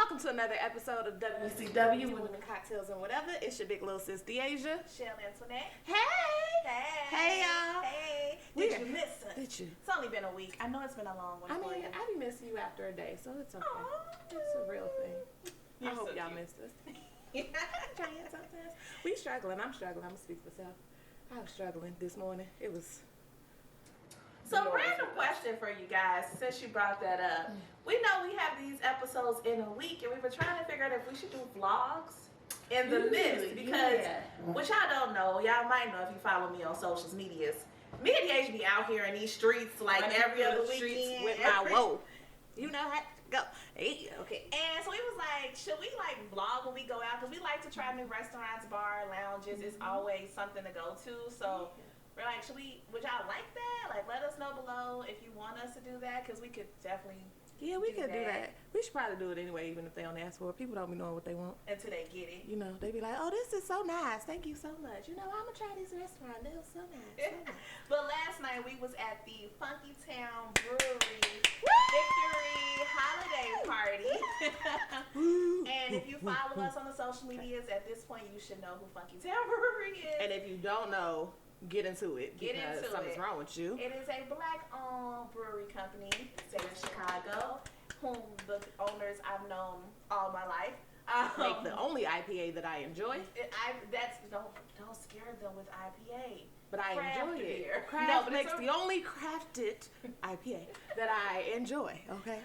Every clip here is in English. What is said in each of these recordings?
Welcome to another episode of WCW, Women, Cocktails, and Whatever. It's your big little sis, De'Azia. Chelle and De'Azia. Hey, y'all. Hey. Did you miss us? Did you? It's only been a week. I know it's been a long one for you. I be missing you after a day, so it's okay. Aww. It's a real thing. I hope y'all missed us. Trying sometimes. We struggling. I'm struggling. I'm going to speak for myself. I was struggling this morning. It was... So, random question for you guys, since you brought that up. We know we have these episodes in a week, and we were trying to figure out if we should do vlogs in the midst. Because, what y'all don't know, y'all might know if you follow me on social medias, me and De'Azia be out here in these streets like every other weekend. With my whoa. You know how to go. Hey, okay. And so we was like, should we like vlog when we go out? Because we like to try new restaurants, bar, lounges. It's always something to go to. So we're like, would y'all like that? Like, let us know below if you want us to do that, because we could definitely we could do that. We should probably do it anyway, even if they don't ask for it. People don't be knowing what they want. Until they get it. You know, they be like, oh, this is so nice. Thank you so much. You know, I'm going to try this restaurant. It was so nice. So nice. But last night, we was at the Funky Town Brewery Victory Holiday Party. And if you follow us on the social medias, at this point, you should know who Funky Town Brewery is. And if you don't know, get into it. Because something's wrong with you. It is a black-owned brewery company based in Chicago, whom the owners I've known all my life. Make the only IPA that I enjoy. Don't scare them with IPA. But I enjoy it. Beer. Craft makes the only crafted IPA that I enjoy. Okay.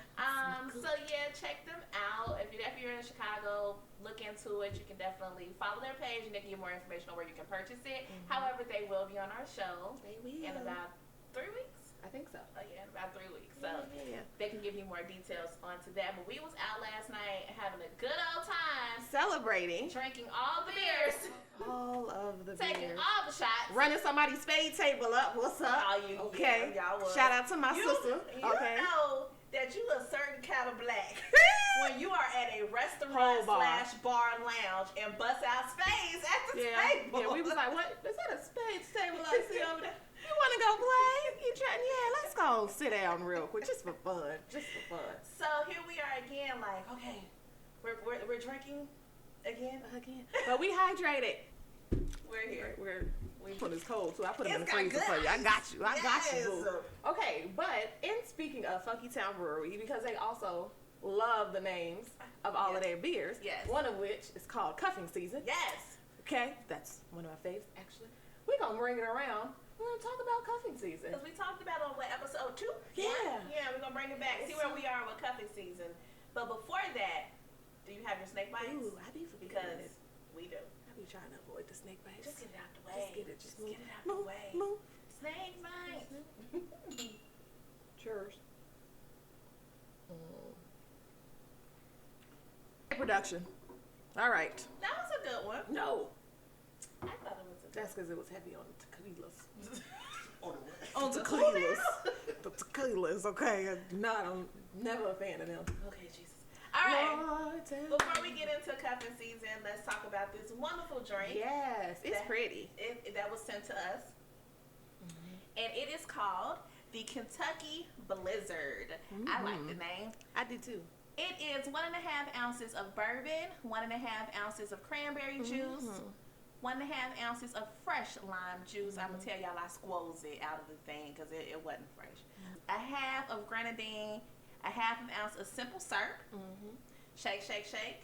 So yeah, check them out. If you're in Chicago, look into it. You can definitely follow their page, and they can give more information on where you can purchase it. However, they will be on our show in about 3 weeks. I think so. Oh yeah, in about 3 weeks. So they can give you more details onto that. But we was out last night having a good old time, celebrating, drinking all the beers, all of the taking beers, all the shots, running somebody's spade table up. What's up? Okay. Yeah, y'all was. Shout out to my sister. You know that you a certain kind of black when you are at a restaurant / bar lounge and bust out spades at the table. Yeah, we was like, what? Is that a spades table I see over there? You want to go play? You trying? Yeah, let's go sit down real quick, just for fun. So here we are again, like, okay, we're drinking again. But we hydrated. We're here. We put this cold too. I put it in the freezer for you. I got you. Boo. Okay, but in speaking of Funky Town Brewery, because they also love the names of all of their beers. Yes. One of which is called Cuffing Season. Yes. Okay, that's one of my faves actually. We're gonna bring it around. We're going to talk about cuffing season. Because we talked about it on episode 2? Yeah. Yeah, we're going to bring it back. See where we are with cuffing season. But before that, do you have your snake bites? Ooh, I be forgetting because it. We do. I be trying to avoid the snake bites. Just get it out the way. Just get it out the way. Move. Snake bites. Cheers. Production. All right. That was a good one. No. I thought it was a good one. That's because it was heavy on the tequilas. On tequilas. The tequilas, okay. I'm never a fan of them. Okay, Jesus. All right. Before we get into cuffing season, let's talk about this wonderful drink. Yes, it's pretty. That was sent to us. And it is called the Kentucky Blizzard. I like the name. I do too. It is 1.5 ounces of bourbon, 1.5 ounces of cranberry juice, 1.5 ounces of fresh lime juice. I'm going to tell y'all I squoze it out of the thing because it wasn't fresh. A half of Grenadine, a half an ounce of simple syrup. Shake, shake, shake.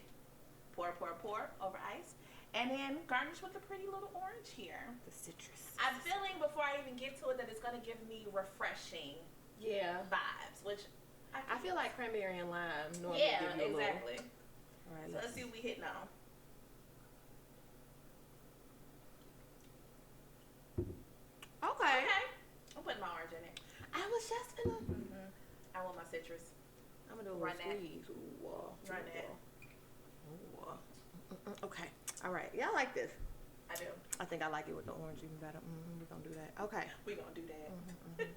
Pour, pour, pour over ice. And then garnish with a pretty little orange here. The citrus. I'm feeling before I even get to it that it's going to give me refreshing vibes, which I feel like cranberry and lime normally give you a exactly. All right, so let's see what we hitting on. Okay. I'm putting my orange in it. I was just gonna. I want my citrus. I'm gonna do a little squeeze. Run that. Okay. All right. Y'all like this? I do. I think I like it with the orange even better. We're gonna do that. Okay. We're gonna do that.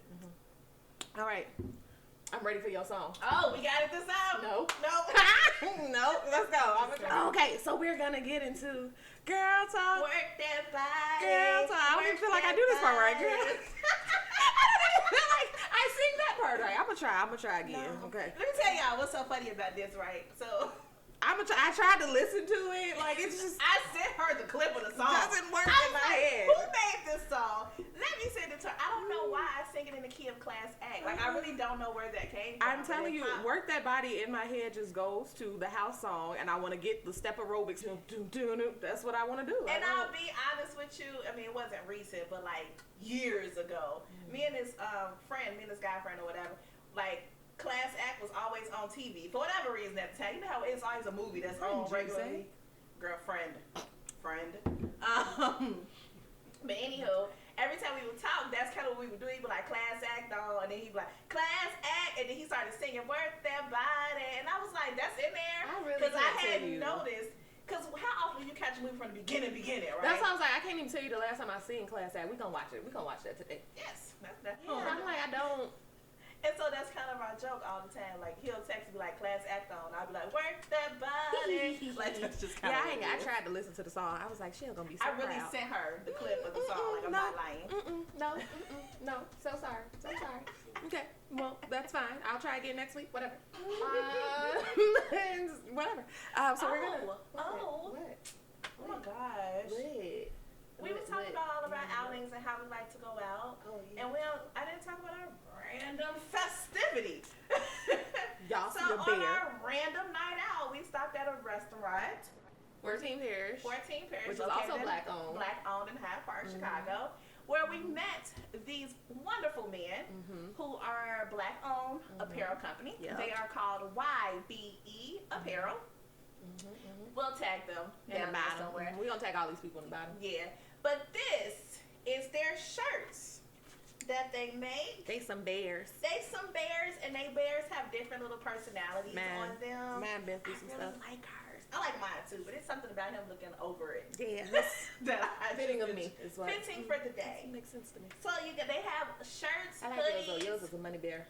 All right. I'm ready for your song. Oh, we got it this time? No. No, let's go. Okay, so we're gonna get into girl talk. Work that body. Girl talk. I don't even feel like I do this part right, girl. I don't even feel like I sing that part right. I'm gonna try again. No. Okay. Let me tell y'all what's so funny about this, right? So I tried to listen to it. Like, it's just... I sent her the clip of the song. Doesn't work in my head. Who made this song? Let me send it to her. I don't know why I sing it in the key of class act. Like, I really don't know where that came from. I'm telling you, Work That Body in my head just goes to the house song, and I want to get the step aerobics. That's what I want to do. And I'll be honest with you. I mean, it wasn't recent, but like years ago, me and this guy friend or whatever, like, Class Act was always on TV for whatever reason at the time. You know how it's always a movie that's on regularly. Girlfriend, friend. But anywho, every time we would talk, that's kind of what we would do. He'd be like, Class Act on, and then he'd be like, Class Act, and then he started singing Work That Body, and I was like, that's in there, because I hadn't noticed. Because how often do you catch a movie from the beginning, right? That's why I was like, I can't even tell you the last time I seen Class Act. We're going to watch it. We're going to watch that today. Yes. That's I'm like, I don't. And so that's kind of our joke all the time. Like, he'll text me like, Class Act on. I'll be like, Work That Body. Like, that's just kind of I tried to listen to the song. I was like, she's going to be so I really proud. sent her the clip of the song. Like, I'm not lying. No. So sorry. Okay. Well, that's fine. I'll try again next week. Whatever. Whatever. So we're going to... Oh my gosh. We were talking about all of our outings and how we like to go out. Oh, yeah. And I didn't talk about our random festivity. Y'all so on our random night out, we stopped at a restaurant. 14 Parish. Which is also black owned. Black owned in Hyde Park, Chicago. Where we met these wonderful men who are black owned apparel company. Yep. They are called YBE Apparel. We'll tag them in the bottom somewhere. We're going to tag all these people in the bottom. Yeah. But this is their shirts that they make. They some bears. And they bears have different little personalities on them. Mine been through some stuff. I like hers. I like mine too, but it's something about him looking over it. Yeah. that I fitting of me is what. Fitting for the day. Makes sense to me. So they have shirts, I like hoodies. yours is a money bear.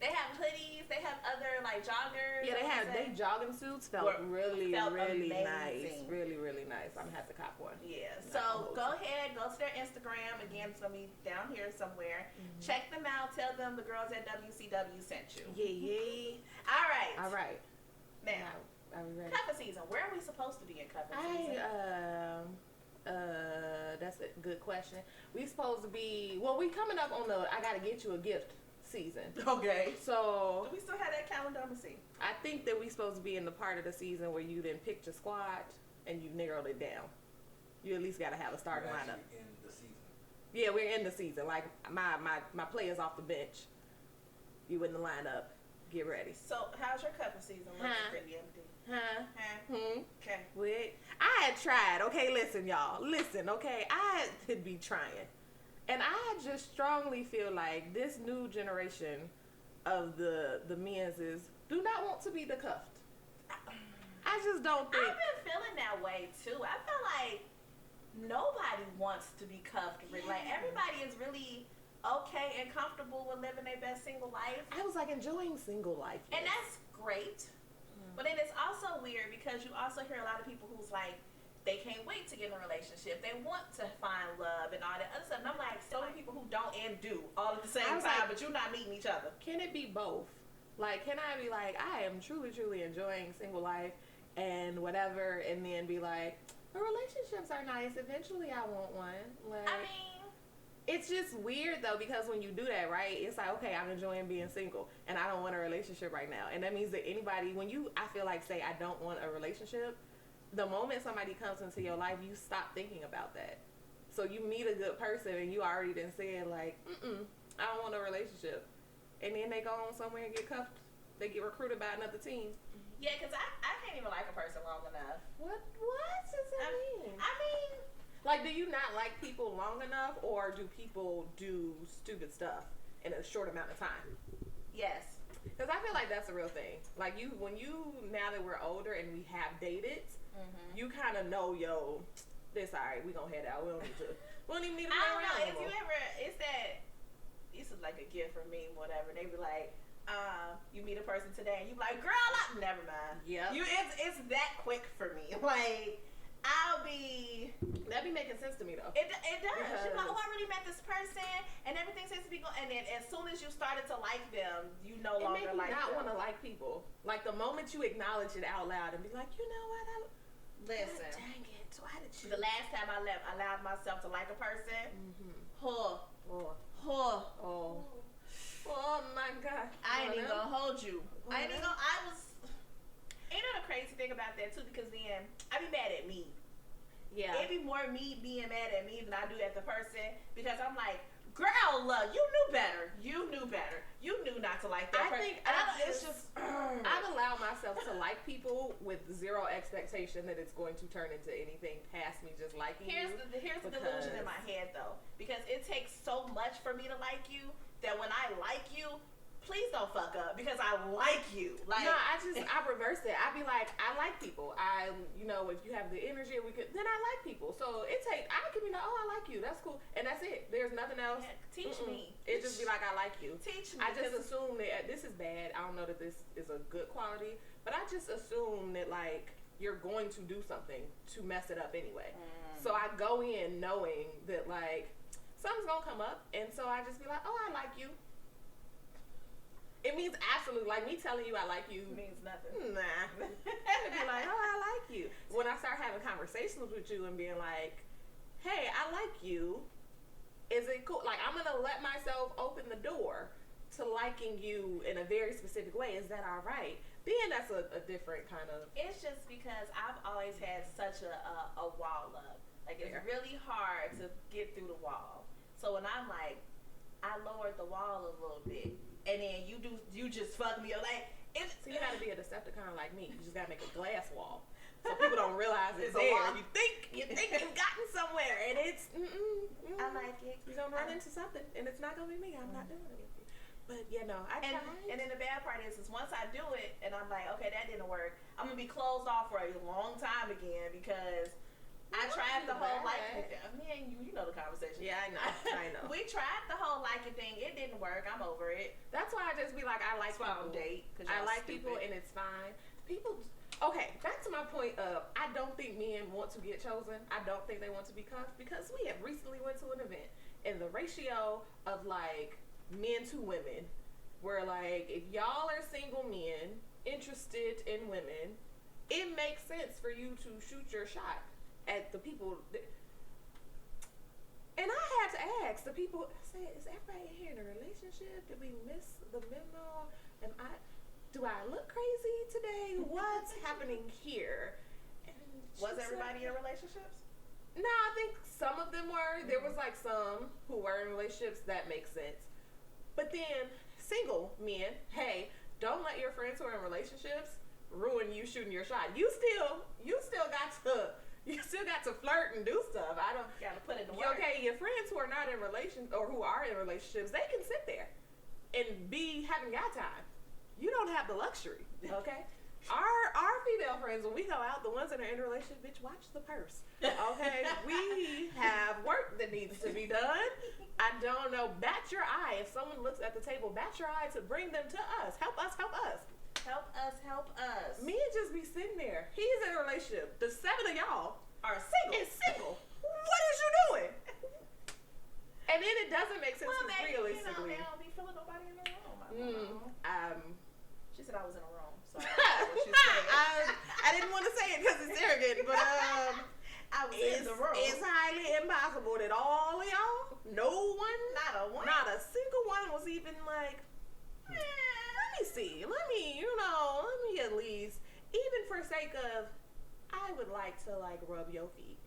They have hoodies. They have other like joggers. Yeah, they jogging suits felt really amazing. nice. Really nice. I'm gonna have to cop one. Yeah. So go ahead, go to their Instagram. Again, it's gonna be down here somewhere. Check them out. Tell them the girls at WCW sent you. Yeah. All right. Now, are we ready? Cuffing season. Where are we supposed to be in cuffing season? That's a good question. We supposed to be. Well, we coming up on the I gotta get you a gift season. Okay. So do we still have that calendar? Let me see. I think that we supposed to be in the part of the season where you then picked your squad and you narrowed it down. You at least got to have a starting lineup. In the season. Yeah, we're in the season. Like my players off the bench. You in the lineup. Get ready. So how's your cuffing season looking pretty empty? Okay. Wait. I had tried. Okay, listen, y'all. Listen, okay. I could be trying. And I just strongly feel like this new generation of the men's do not want to be the cuffed. I just don't think. I've been feeling that way too. I feel like nobody wants to be cuffed. Yeah. Like everybody is really okay and comfortable with living their best single life. I was like enjoying single life. And that's great. But then it's also weird because you also hear a lot of people who's like, they can't wait to get in a relationship. They want to find love and all that other stuff. And I'm like, so many people who don't and do all at the same time, but you're not meeting each other. Can it be both? Like, can I be like, I am truly enjoying single life and whatever, and then be like, well, relationships are nice. Eventually I want one. Like, I mean, it's just weird though, because when you do that, right, it's like, okay, I'm enjoying being single and I don't want a relationship right now. And that means that anybody, when you, I feel like, say I don't want a relationship, the moment somebody comes into your life, you stop thinking about that. So you meet a good person and you already done said like, I don't want a relationship. And then they go on somewhere and get cuffed. They get recruited by another team. Yeah, because I can't even like a person long enough. What does that mean? I mean, like, do you not like people long enough, or do people do stupid stuff in a short amount of time? Yes. Because I feel like that's a real thing. Like, now that we're older and we have dated, you kind of know, this all right, we gonna head out. We don't even need to play around anymore. If you ever, it's like a gift for me, whatever. They be like, you meet a person today and you be like, girl, never mind. Yeah. It's that quick for me. Like, That be making sense to me though. It does. You're like, oh, I really met this person, and everything seems to be going. And then as soon as you started to like them, you no longer like them. It makes me not want to like people. Like the moment you acknowledge it out loud and be like, you know what? Listen. Dang it! Why did you? The last time I allowed myself to like a person, Oh my God! I ain't even gonna hold you. Ain't you know the crazy thing about that too? Because then I be mad at me. Yeah. It be more me being mad at me than I do at the person, because I'm like, girl, you knew better. You knew better. You knew not to like that person. I've allowed myself to like people with zero expectation that it's going to turn into anything past me just liking you. Here's the delusion in my head though, because it takes so much for me to like you that when I like you, please don't fuck up because I like you. Like, no, I reverse it. I be like, I like people. If you have the energy, then I like people. So I can be like, oh, I like you. That's cool, and that's it. There's nothing else. Yeah, teach me. It just be like, I like you. Teach me. I just assume that this is bad. I don't know that this is a good quality, but I just assume that like you're going to do something to mess it up anyway. So I go in knowing that like something's gonna come up, and so I just be like, oh, I like you. It means absolutely, like me telling you I like you means nothing. Nah. It'd be like, oh, I like you. When I start having conversations with you and being like, hey, I like you, is it cool? Like, I'm gonna let myself open the door to liking you in a very specific way. Is that all right? Then that's a different kind of. It's just because I've always had such a wall up. Like, it's really hard to get through the wall. So when I'm like, I lowered the wall a little bit, and then you just fuck me up. Like, so you gotta be a Decepticon like me. You just gotta make a glass wall so people don't realize it's there. You think you've gotten somewhere, and it's I like it. You're gonna run into something, and it's not gonna be me. I'm not doing it with you. But I tried. And then the bad part is once I do it, and I'm like, okay, that didn't work. I'm gonna be closed off for a long time again because I tried the whole liking thing. Me and you know the conversation. Yeah, I know. We tried the whole liking thing. It didn't work. I'm over it. That's why I just be like, I like people. I like people, and it's fine. People. Okay, back to my point of I don't think men want to get chosen. I don't think they want to be cuffed because we have recently went to an event, and the ratio of like men to women, where like if y'all are single men interested in women, it makes sense for you to shoot your shot at the people and I had to ask the people, I said, is everybody in here in a relationship? Did we miss the memo? Do I look crazy today? What's happening here? And was everybody in relationships? No, I think some of them were. There was like some who were in relationships. That makes sense. But then single men, hey, don't let your friends who are in relationships ruin you shooting your shot. You still got to flirt and do stuff. I don't gotta put it to work. Okay, your friends who are not in relations or who are in relationships, they can sit there and be having guy time. You don't have the luxury. Okay. Our female friends, when we go out, the ones that are in a relationship, bitch, watch the purse. Okay, we have work that needs to be done. I don't know. Bat your eye. If someone looks at the table, bat your eye to bring them to us. Help us. Help us. Help us, help us. Me just be sitting there. He's in a relationship. The 7 of y'all are single. Is single. What is you doing? And then it doesn't make sense realistically. They don't be feeling nobody in the room. She said I was in a room, so I don't know what she said. I didn't want to say it because it's arrogant, but I was in the room. It's highly impossible that all of y'all, no one, not a single one was even like, let me see. Let me at least, even for sake of, I would like to like rub your feet.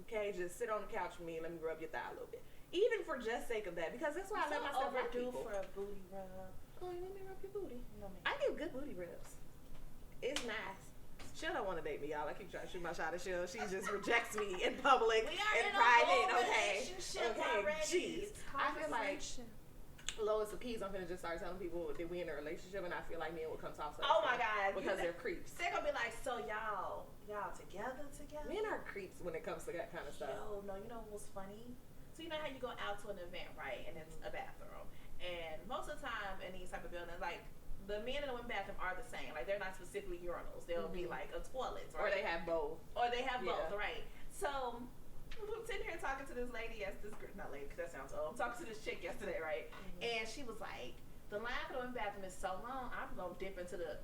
Okay, just sit on the couch with me and let me rub your thigh a little bit. Even for just sake of that, because that's why I let myself overdue for a booty rub. Oh, you let me rub your booty? No, I give good booty rubs. It's nice. Shelle don't want to date me, y'all. I keep trying to shoot my shot at Shelle. She just rejects me in public, in private. Okay, jeez. I feel like Lois the Keys, I'm gonna just start telling people that we in a relationship, and I feel like men will come talk to us. Oh my God, because they're creeps. They're gonna be like, so y'all together? Men are creeps when it comes to that kind of stuff. Yo, no, you know what's funny? So you know how you go out to an event, right? And it's a bathroom, and most of the time in these type of buildings, like the men and the women bathroom are the same. Like, they're not specifically urinals. They'll be like a toilet, right? Or they have both. Right? So I'm sitting here talking to this lady, not lady, because that sounds old. I'm talking to this chick yesterday, right? And she was like, the line for the women's bathroom is so long, I'm gonna dip into the.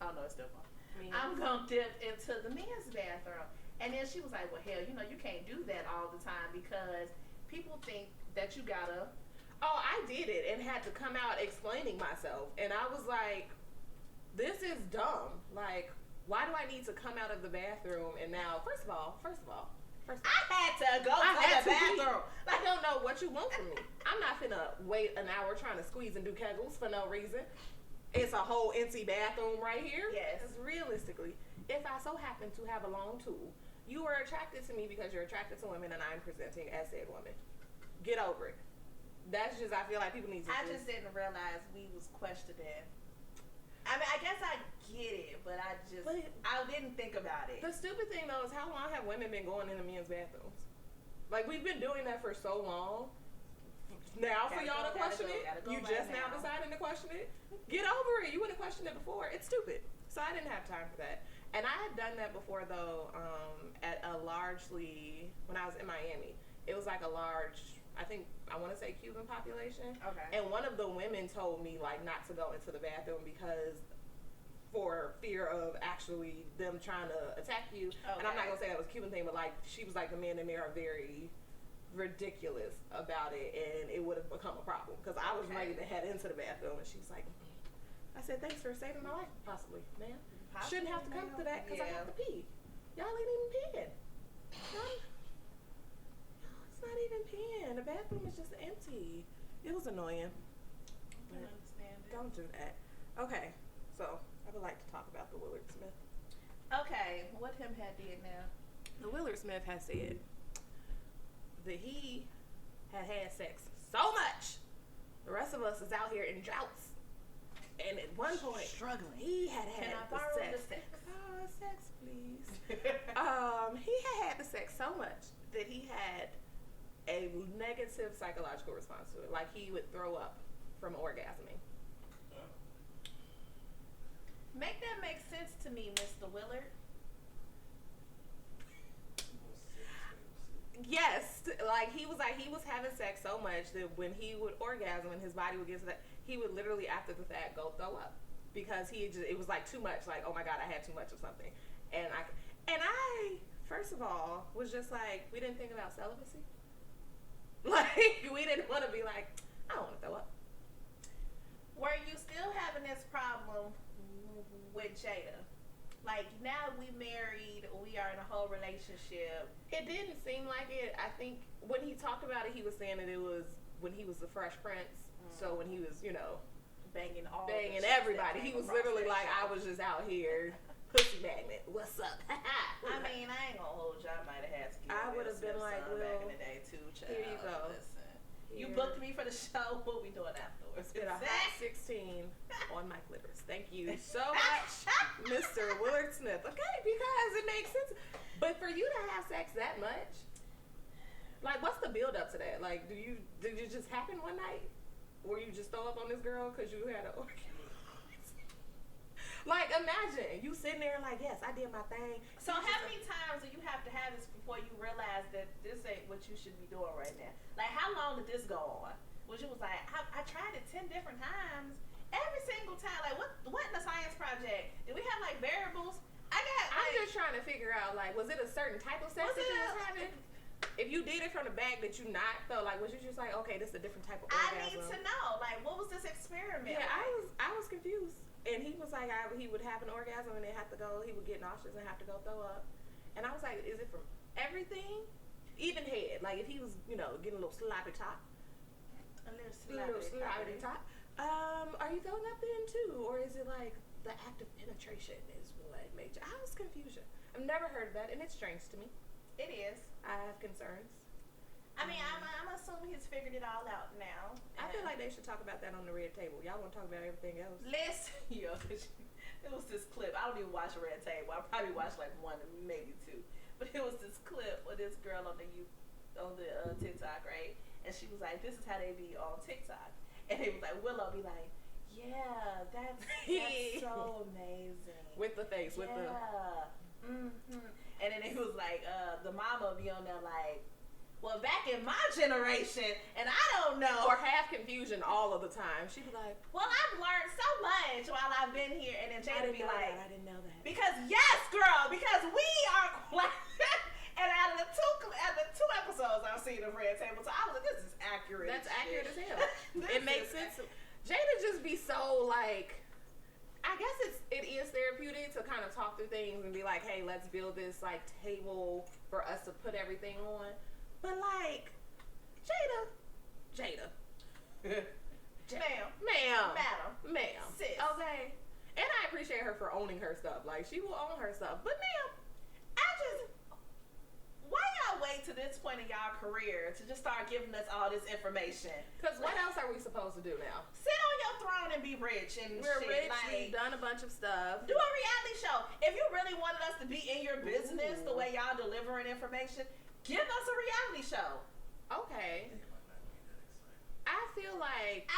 Oh no, it's still long. I'm gonna dip into the men's bathroom. And then she was like, well, hell, you can't do that all the time because people think that you gotta. Oh, I did it and had to come out explaining myself. And I was like, this is dumb. Like, why do I need to come out of the bathroom and now, first of all, I had to go to the bathroom. I don't know what you want from me. I'm not finna wait an hour trying to squeeze and do kegels for no reason. It's a whole empty bathroom right here. Yes. Because realistically, if I so happen to have a long tool, you are attracted to me because you're attracted to women and I'm presenting as said woman. Get over it. That's just, I feel like people need to. I just didn't realize we was questioning. I mean, I guess I get it, but I didn't think about it. The stupid thing though is how long have women been going into men's bathrooms? Like, we've been doing that for so long. Now for y'all to question it, you just now deciding to question it. Get over it. You wouldn't question it before. It's stupid. So I didn't have time for that. And I had done that before though, at a largely, when I was in Miami. It was like a large, I want to say Cuban population. Okay. And one of the women told me like not to go into the bathroom because for fear of actually them trying to attack you. Okay. And I'm not going to say that was a Cuban thing, but like she was like the men in there are very ridiculous about it and it would have become a problem because I was ready to head into the bathroom and she's like, I said, thanks for saving my life, possibly, ma'am. Shouldn't have to come to that because I have to pee. Y'all ain't even peeing. It's not even peeing. The bathroom is just empty. It was annoying. I can understand it. Don't do that. Okay, so I would like to talk about the Willard Smith. Okay, what him had did now? The Willard Smith has said that he had sex so much. The rest of us is out here in droughts. And at one point, struggling. He had Can I borrow the sex? Oh, sex, please. He had the sex so much that he had a negative psychological response to it. Like he would throw up from orgasming. Make that make sense to me, Mr. Willard. Yes, like he was having sex so much that when he would orgasm and his body would get to that, he would literally after the fact go throw up because it was like too much. Like, oh my God, I had too much of something, and I first of all was just like, we didn't think about celibacy. Like we didn't want to be like, I don't want to throw up. Were you still having this problem with Jada? Like, now we married, we are in a whole relationship. It didn't seem like it. I think when he talked about it, he was saying that it was when he was the Fresh Prince. So when he was, banging everybody, he was literally like, I was just out here, pussy magnet. What's up? I mean, I ain't gonna hold you. I might have had to give I would have been like, well, back in the day too, child. Here you go. Listen. You booked me for the show. What we doing afterwards? Spit a hot 16 on my clitoris. Thank you so much, Mr. Willard Smith. Okay, because it makes sense. But for you to have sex that much, like, what's the build up to that? Like, did it just happen one night? Or you just throw up on this girl because you had an orgasm? Like, imagine you sitting there like, yes, I did my thing. So how many times do you have to have this before you realize that this ain't what you should be doing right now? Like, how long did this go on? Was you was like, I tried it 10 different times. Every single time. Like, what in the science project? Did we have, like, variables? I'm just trying to figure out, like, was it a certain type of sex that you was having? If you did it from the back that you not felt like, was you just like, okay, this is a different type of orgasm? I need to know. Like, what was this experiment? Yeah, like? I was confused. And he was like, he would have an orgasm and he would get nauseous and have to go throw up. And I was like, is it from everything? Even head. Like, if he was, getting a little sloppy top. A little sloppy top. Are you throwing up then too? Or is it like the act of penetration is what made you? I was confused. I've never heard of that and it's strange to me. It is. I have concerns. I mean, I'm assuming he's figured it all out now. I feel like they should talk about that on the Red Table. Y'all want to talk about everything else? Listen, it was this clip. I don't even watch the Red Table. I probably watched like one, maybe two. But it was this clip of this girl on the TikTok, right? And she was like, "This is how they be on TikTok." And they was like, Willow be like, Yeah, that's so amazing. With the face, with the... And then it was like, the mama would be on there like, well, back in my generation, and I don't know. Or half confusion all of the time. She'd be like, well, I've learned so much while I've been here. And then Jada be like, I didn't know that. Because, yes, girl, because we are like, and out of the two episodes I've seen of Red Table Talk, I was like, this is accurate. That's accurate as hell. It makes sense. Jada just be so like, I guess it is therapeutic to kind of talk through things and be like, hey, let's build this like table for us to put everything on. But like, Jada. Ma'am. Sis. Okay. And I appreciate her for owning her stuff. Like, she will own her stuff. But ma'am, why y'all wait to this point in y'all career to just start giving us all this information? Because what else are we supposed to do now? Sit on your throne and be rich and we're shit. rich, like, we've done a bunch of stuff. Do a reality show. If you really wanted us to be in your business the way y'all delivering information, give us a reality show. Okay. I feel like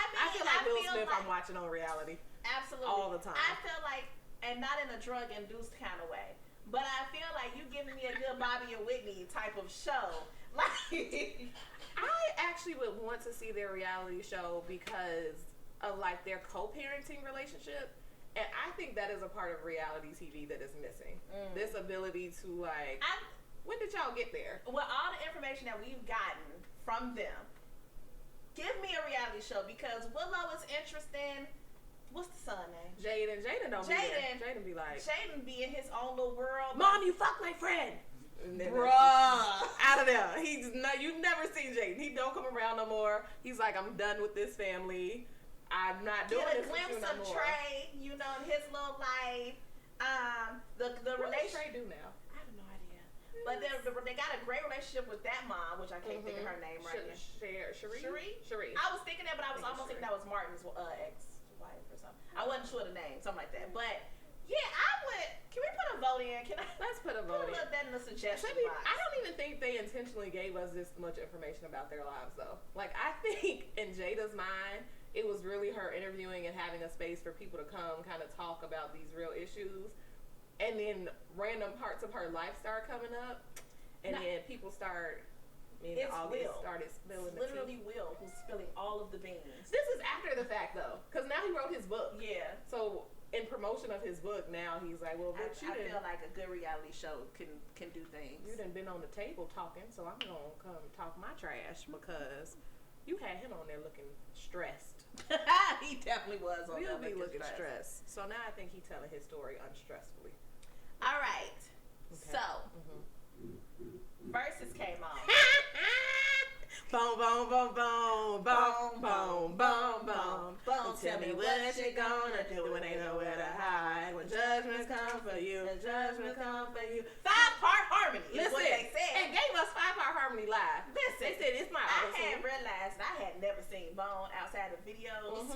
Will Smith I'm watching on reality. Absolutely. All the time. I feel like, and not in a drug-induced kind of way, but I feel like you giving me a good Bobby and Whitney type of show. Like, I actually would want to see their reality show because of like their co-parenting relationship. And I think that is a part of reality TV that is missing. This ability to like, when did y'all get there? Well, all the information that we've gotten from them, give me a reality show because Willow is interesting. What's the son name? Jaden be like, Jaden be in his own little world. Mom, you fucked my friend. Bruh. Out of there. You've never seen Jaden. He don't come around no more. He's like, I'm done with this family. I'm not doing this with you no more. Get a glimpse of Trey, in his little life. The what relationship. does Trey do now? I have no idea. But they got a great relationship with that mom, which I can't think of her name right now. Cherie. I was thinking that, but I was almost thinking that was Martin's ex-wife or something. I wasn't sure the name, something like that. But yeah, I would. Can we put a vote in? Let's put a vote in. Put that in the suggestion box. I don't even think they intentionally gave us this much information about their lives, though. Like, I think in Jada's mind, it was really her interviewing and having a space for people to come kind of talk about these real issues. And then random parts of her life start coming up. And then people started spilling the literally tea. Will who's spilling all of the beans. This is after the fact, though. Because now he wrote his book. Yeah. So in promotion of his book, now he's like, well, bitch, I feel like a good reality show can do things. You done been on the table talking, so I'm going to come talk my trash because you had him on there looking stressed. He definitely was on there looking stressed. So now I think he's telling his story unstressfully. All right. Okay. So, Verzes came on. Boom, boom, boom, boom, boom, boom, boom, boom, boom. Tell me what you gonna do when ain't nowhere to hide. When judgments come for you, 5-part harmony is what they said. And gave us 5-part harmony live. Listen, they said it's my I had realized I had never seen Bone outside of videos.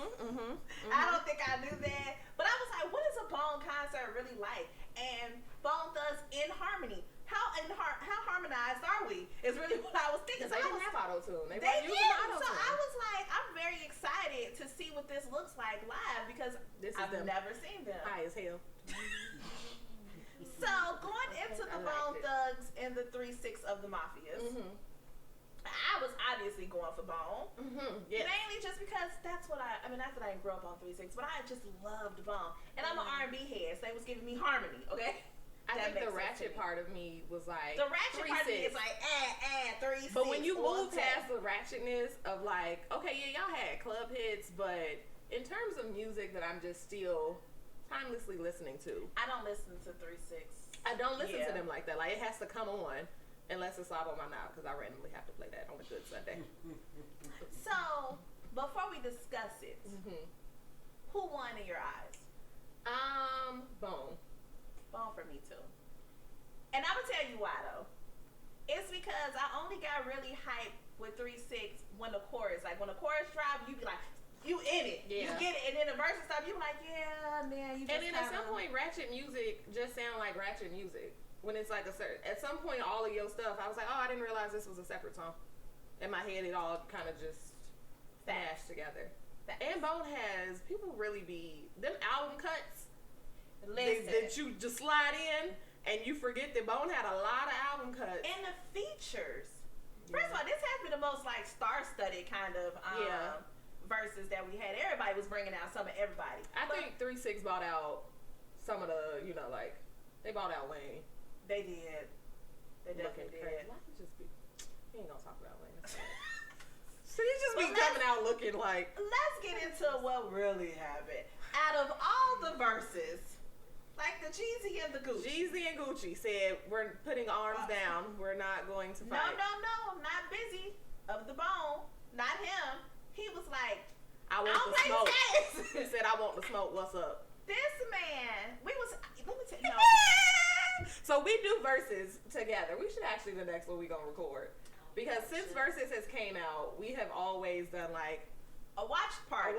I don't think I knew that. But I was like, what is a Bone concert really like? And Bone does NHarmony. How harmonized are we? Is really what I was thinking. So they didn't have auto-tune. They did. Auto-tune. So I was like, I'm very excited to see what this looks like live because I've never seen them. High as hell. So going into the Bone Thugs and the 3-6 of the Mafias, I was obviously going for Bone. Yes. Mainly just because that's what not that I didn't grow up on 3-6, but I just loved Bone. And I'm an R&B head, so they was giving me harmony, okay? I think the ratchet part of me was like, the ratchet part of me is like 3-6. But when you move past the ratchetness of like, okay, yeah, y'all had club hits, but in terms of music that I'm just still timelessly listening to, I don't listen to 3-6. I don't listen to them like that. Like, it has to come on unless it's out on my knob because I randomly have to play that on a good Sunday. So before we discuss it, who won in your eyes? Bone. Bone for me too. And I'm gonna tell you why though. It's because I only got really hyped with 3-6 when the chorus dropped, you be like, you in it. Yeah. You get it. And then the verse and stuff, you be like, yeah, man, you just. And then at some point ratchet music just sound like ratchet music. When it's like at some point all of your stuff, I was like, oh, I didn't realize this was a separate song. In my head it all kind of just smashed together. And Bone has, people really be, them album cuts Listen. that you just slide in and you forget that Bone had a lot of album cuts. And the features. First of all, this has been the most like star-studded kind of verses that we had. Everybody was bringing out some of everybody. I think 3-6 bought out some of the, you know, like, they bought out Wayne. They did. They definitely did. Why he just be, he ain't gonna talk about Wayne. So he just be coming out looking like. Let's get into what really happened. Out of all the verses, like the Jeezy and the Gucci. Jeezy and Gucci said, we're putting arms down. We're not going to fight. No. Not Busy of the Bone. Not him. He was like, I want the smoke. He said, I want the smoke. What's up? This man, let me tell you. No. So we do verses together. We should actually, the next one we gonna record. Because since Verzes has came out, we have always done like a watch party.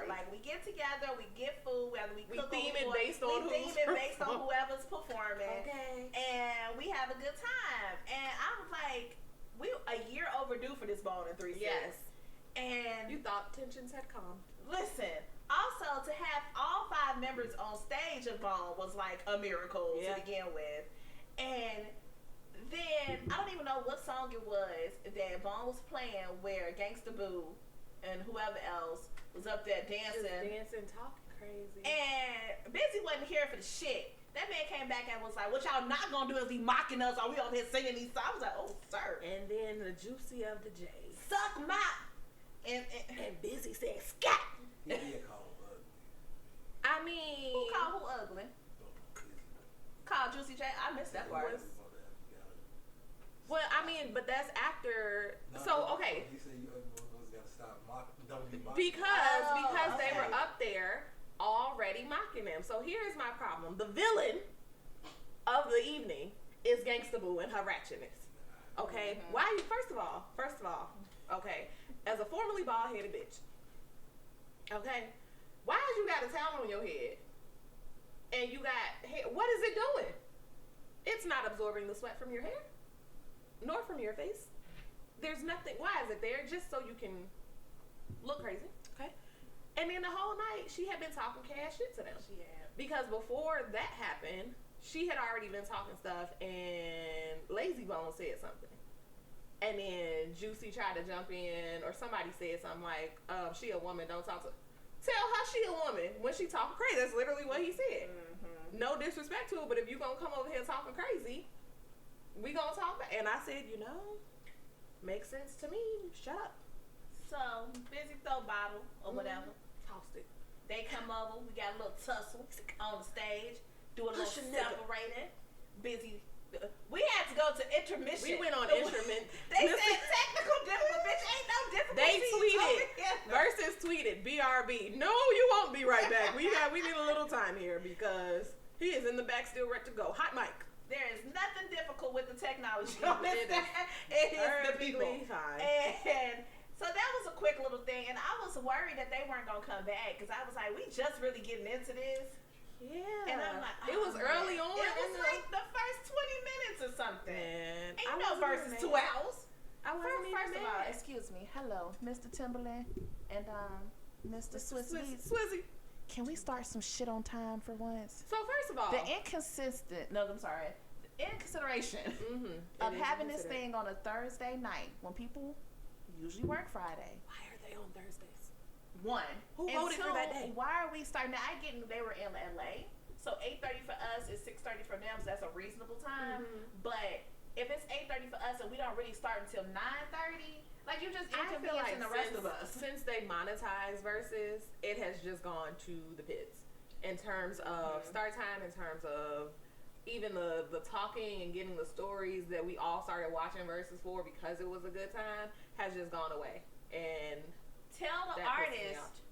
Like we get together, we get food, whether we cook theme it based on whoever's performing. Okay. And we have a good time. And I was like, we a year overdue for this Bone and 3-6. Yes. And you thought tensions had calmed. Listen, also to have all 5 members on stage of Bone was like a miracle to begin with. And then I don't even know what song it was that Bone was playing where Gangsta Boo and whoever else was up there dancing. Just dancing, talking crazy. And Busy wasn't here for the shit. That man came back and was like, what y'all not gonna do is be mocking us or we over here singing these songs. I was like, oh, sir. And then the Juicy of the J's. Suck my. And Busy said, scat. He did call him ugly. I mean. Who called who ugly? Called Juicy J. I missed that part. Well, I mean, but that's after. Okay. He said you ugly gotta stop mocking. Don't be mocking. Because they were up there already mocking them. So here's my problem. The villain of the evening is Gangsta Boo and her ratchetness. Okay? Mm-hmm. Why you first of all, okay, as a formerly bald-headed bitch, okay, why you got a towel on your head and you got hair? What is it doing? It's not absorbing the sweat from your hair nor from your face. There's nothing. Why is it there? Just so you can look crazy. Okay. And then the whole night she had been talking cash shit to them. She had. Because before that happened, she had already been talking stuff and Lazy Bone said something. And then Juicy tried to jump in, or somebody said something like, she a woman, don't talk to. Tell her she a woman when she talking crazy. That's literally what he said. Mm-hmm. No disrespect to her, but if you gonna come over here talking crazy, we gonna talk back. And I said, makes sense to me. Shut up. So, Busy throw bottle or whatever. Tossed it. They come over. We got a little tussle on the stage. Do a little separating. Busy. We had to go to intermission. We went on intermission. They said technical difficulty. Bitch, ain't no difficulty. They tweeted. Verzes tweeted. BRB. No, you won't be right back. We need a little time here because he is in the back still ready to go. Hot mic. There is nothing difficult with the technology. It is the people. Fine. And so that was a quick little thing. And I was worried that they weren't going to come back because I was like, we just really getting into this. Yeah. And I'm like, it was early on. It was like the first 20 minutes or something. Man, ain't no versus 2 hours. First of all, excuse me. Hello, Mr. Timberland and Mr. Swizzy. Can we start some shit on time for once? So first of all, the inconsideration of having this thing on a Thursday night when people usually work Friday. Why are they on Thursdays? One. Who voted for that day? Why are we starting? Now, I get they were in LA, so 8:30 for us is 6:30 for them, so that's a reasonable time. Mm-hmm. But if it's 8:30 for us and we don't really start until 9:30, like you just inconveniencing the rest of us. Since they monetize Verzes, it has just gone to the pits in terms of start time, in terms of even the talking and getting the stories that we all started watching Verzes for because it was a good time has just gone away. And tell the artist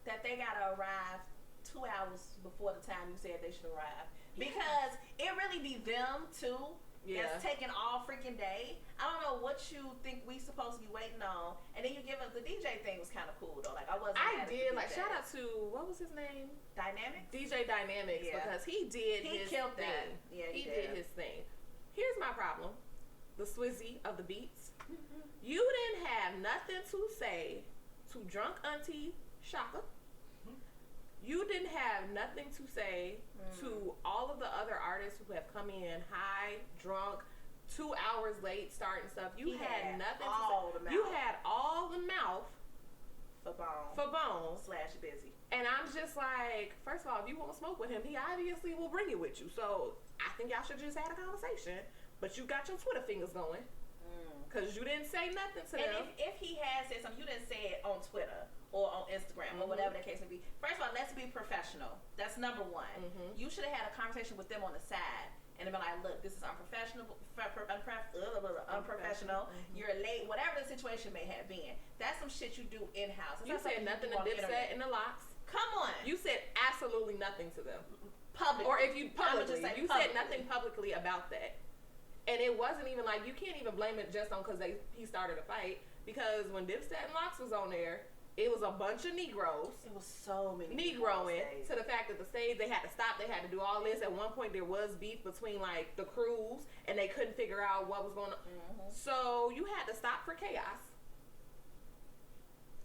that they gotta arrive 2 hours before the time you said they should arrive. Because it really be them too. Yeah. That's taking all freaking day. I don't know what you think we supposed to be waiting on. And then you give us the DJ thing was kind of cool though. Like I did like shout out to what was his name? Dynamics. DJ Dynamics because he did his killed thing. That. Yeah, he did his thing. Here's my problem: the Swizzy of the beats. You didn't have nothing to say to drunk Auntie Shaka. You didn't have nothing to say to all of the other artists who have come in high, drunk, 2 hours late, starting stuff. You had nothing to say. You had all the mouth for Bone / Busy. And I'm just like, first of all, if you want to smoke with him, he obviously will bring it with you. So I think y'all should just have a conversation. But you got your Twitter fingers going. Because you didn't say nothing to them. And if he had said something, you didn't say it on Twitter or on Instagram or whatever the case may be. First of all, let's be professional. That's number one. You should have had a conversation with them on the side and been like, look, this is unprofessional. You're late. Whatever the situation may have been. That's some shit you do in-house. You said nothing to Dipset and the Locks. Come on. You said absolutely nothing to them. Publicly. Or if you publicly. You said nothing publicly about that. And it wasn't even like, you can't even blame it just on because he started a fight. Because when Dipset and Locks was on there, it was a bunch of Negroes. It was so many Negroing to the fact that the stage, they had to stop, they had to do all this. At one point, there was beef between like the crews, and they couldn't figure out what was going on. So you had to stop for chaos.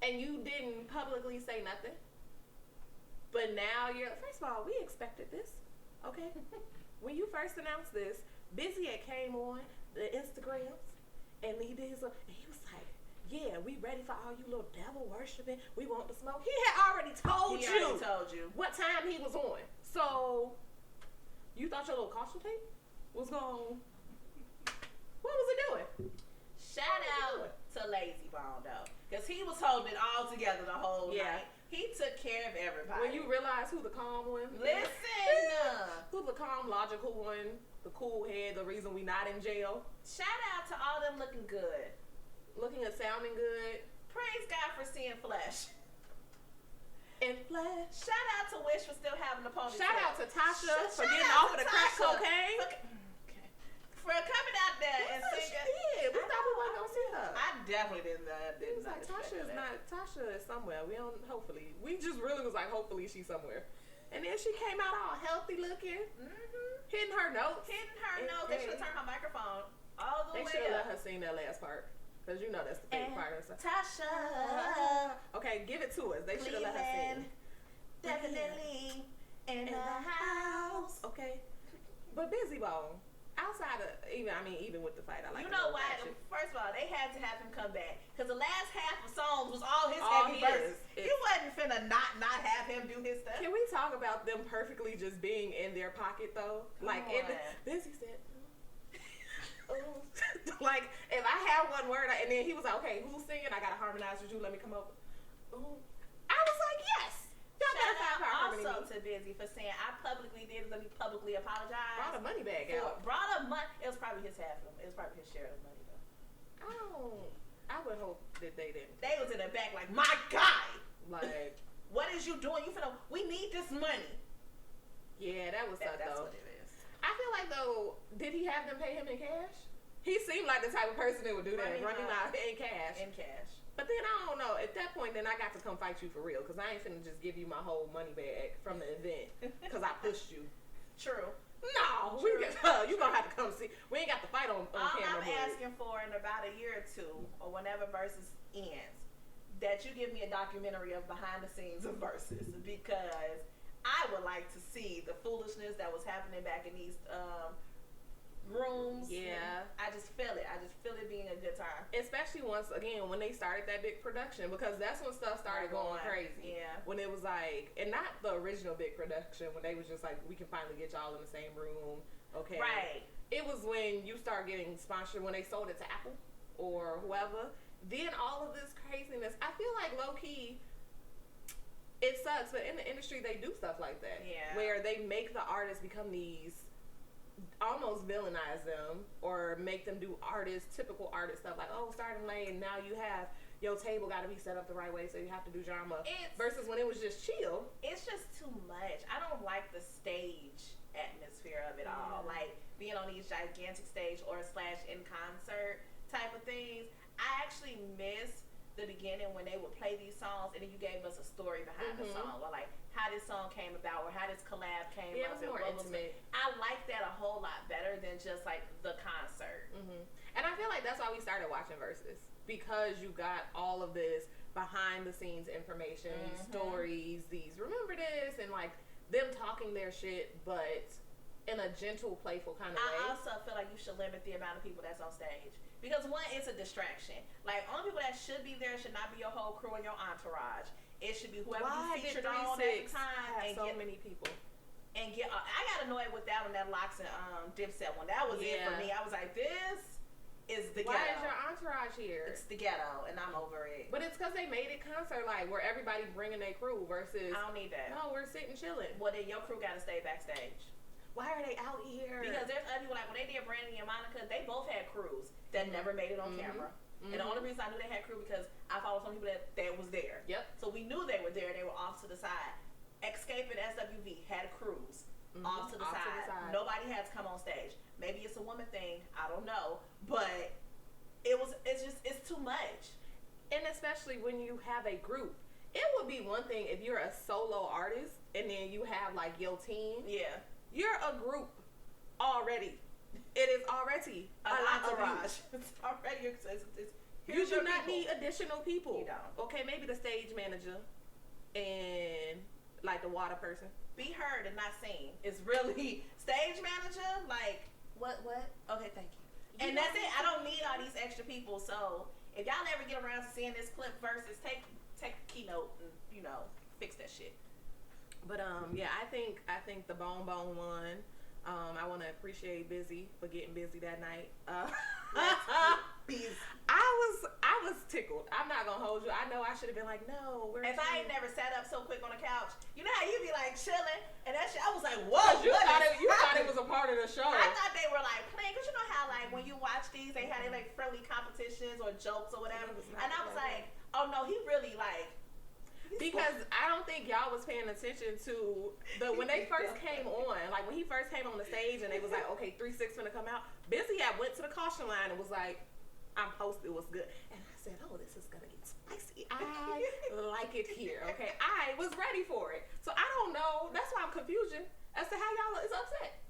And you didn't publicly say nothing. But now you're, first of all, we expected this, okay? When you first announced this, Busy had came on the Instagrams, and he did his, and he was like, yeah, we ready for all you little devil worshiping. We want to smoke. He had already told you what time he was on. So you thought your little caution tape was going, what was it doing? Shout out to Lazy Bone though, because he was holding it all together the whole night. He took care of everybody. When you realize who the calm one, listen, who the calm, logical one, the cool head, the reason we not in jail. Shout out to all them looking good. Looking and sounding good. Praise God for seeing flesh. In flesh. Shout out to Wish for still having a ponytail. Shout out to Tasha for getting off of the crack cocaine. For coming out there and singing. Yeah, we thought we weren't gonna see her. I definitely didn't. It was like Tasha is somewhere. We don't. Hopefully, we just really was like, hopefully she's somewhere. And then she came out all healthy looking, hitting her notes. They should have turned her microphone all the way up. They should have let her sing that last part. Because you know that's the favorite part of the song. Tasha. Okay, give it to us. They should have let her sing. Definitely in the house. Okay. But Busy Bone, outside of, even with the fight, I like you know why? First of all, they had to have him come back. Because the last half of songs was all his heavy verses. You wasn't finna not have him do his stuff. Can we talk about them perfectly just being in their pocket, though? Busy said, like, if I had one word, and then he was like, okay, who's singing? I got a harmonizer too. Let me come over. I was like, yes. Y'all better find her harmony. Also to Busy for saying, I publicly did, let me publicly apologize. Brought a money bag out. It was probably his half of it. It was probably his share of the money, though. I would hope that they didn't. They was in the back like, my guy. Like, what is you doing? We need this money. Yeah, that was that's though. What it is. I feel like though, did he have them pay him in cash? He seemed like the type of person that would do that, running out in cash. In cash. But then I don't know. At that point, then I got to come fight you for real, because I ain't finna just give you my whole money bag from the event because I pushed you. True. No, you gonna have to come see. We ain't got to fight on camera. I'm asking for in about a year or two, or whenever Verzes ends, that you give me a documentary of behind the scenes of Verzes, because I would like to see the foolishness that was happening back in these rooms. Yeah. I just feel it. I just feel it being a good time. Especially once again when they started that big production, because that's when stuff started going crazy. Yeah. When it was like, and not the original big production, when they was just like, we can finally get y'all in the same room. Okay. Right. It was when you start getting sponsored, when they sold it to Apple or whoever. Then all of this craziness. I feel like low key, it sucks, but in the industry they do stuff like that. Yeah. Where they make the artists become these, almost villainize them, or make them do typical artist stuff, like, oh, starting late and now you have your table got to be set up the right way, so you have to do drama. Versus when it was just chill. It's just too much. I don't like the stage atmosphere of it all, like being on these gigantic stage or / in concert type of things. I actually miss the beginning when they would play these songs and then you gave us a story behind the song, or like how this song came about, or how this collab came up. It was more intimate. I like that a whole lot better than just like the concert. And I feel like that's why we started watching Verzes, because you got all of this behind the scenes information, stories, remember this, and like them talking their shit, but in a gentle, playful kind of way. I also feel like you should limit the amount of people that's on stage. Because one, it's a distraction. Like, only people that should be there should not be your whole crew and your entourage. It should be whoever you featured on at the time. And so many people. And I got annoyed with that on that Locks and Dipset one. That was it for me. I was like, this is the ghetto. Why is your entourage here? It's the ghetto, and I'm over it. But it's because they made it concert-like, where everybody bringing their crew versus... I don't need that. No, we're sitting chilling. Well, then your crew got to stay backstage. Why are they out here? Because there's other people, like when they did Brandon and Monica, they both had crews that never made it on camera. And the only reason I knew they had crew because I followed some people that was there. Yep. So we knew they were there. They were off to the side. Escape and SWV had crews off to the side. Nobody had to come on stage. Maybe it's a woman thing. I don't know. But it's too much. And especially when you have a group. It would be one thing if you're a solo artist and then you have like your team. Yeah. You're a group already. It is already an entourage. It's already. You do not need additional people. You don't. Okay, maybe the stage manager and like the water person. Be heard and not seen. It's really stage manager. Like what? Okay, thank you. And that's it. I don't need all these extra people. So if y'all ever get around to seeing this clip versus take a keynote and fix that shit. But yeah, I think the Bone won. I want to appreciate Busy for getting busy that night. I was tickled. I'm not gonna hold you. I know I should have been like, no. If I ain't never sat up so quick on the couch, you know how you be like chilling and that shit. I was like, whoa. You thought it was a part of the show. I thought they were like playing, cause you know how like when you watch these, they had like friendly competitions or jokes or whatever. And I was like, oh no, he really like. Because I don't think y'all was paying attention to when they first came on, like when he first came on the stage and they was like, okay, 3-6 finna come out. Busy went to the caution line and was like, I'm posted, what's good. And I said, oh, this is gonna get spicy. I like it here, okay? I was ready for it. So I don't know, that's why I'm confused as to how y'all is upset.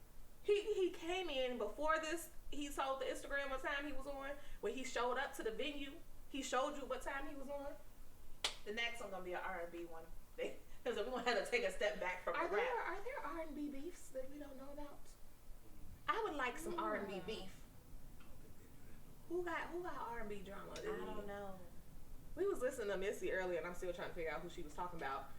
He came in before this, he told the Instagram what time he was on. When he showed up to the venue, he showed you what time he was on. The next one gonna be an R&B one. Because we're gonna have to take a step back from the rap. Are there R&B beefs that we don't know about? I would like some R&B beef. Who got R&B drama? I don't know. We was listening to Missy earlier, and I'm still trying to figure out who she was talking about.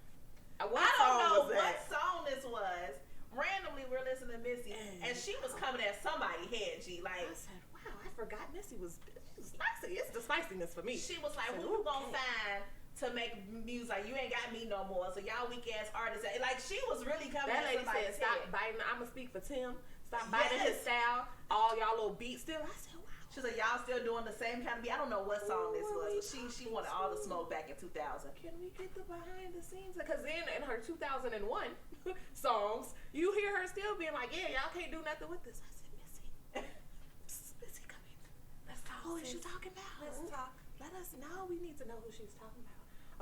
I don't know what song this was. Randomly, we're listening to Missy, and she was coming at somebody's head. I said, wow, I forgot Missy was spicy. It's the spiciness for me. She was like, who you gonna find to make music? Like, you ain't got me no more. So y'all weak ass artists. Like, she was really coming at somebody's head. That lady said, stop biting. I'ma speak for Tim. Stop biting his style. All y'all little beats still. I said, wow. She's like, y'all still doing the same kind of beat. I don't know what song this was, but she wanted all the smoke back in 2000. Can we get the behind the scenes? Because then in her 2001 songs, you hear her still being like, yeah, y'all can't do nothing with this. I said, Missy, come here. Let's talk. Who is she talking about? Let's talk. Let us know. We need to know who she's talking about.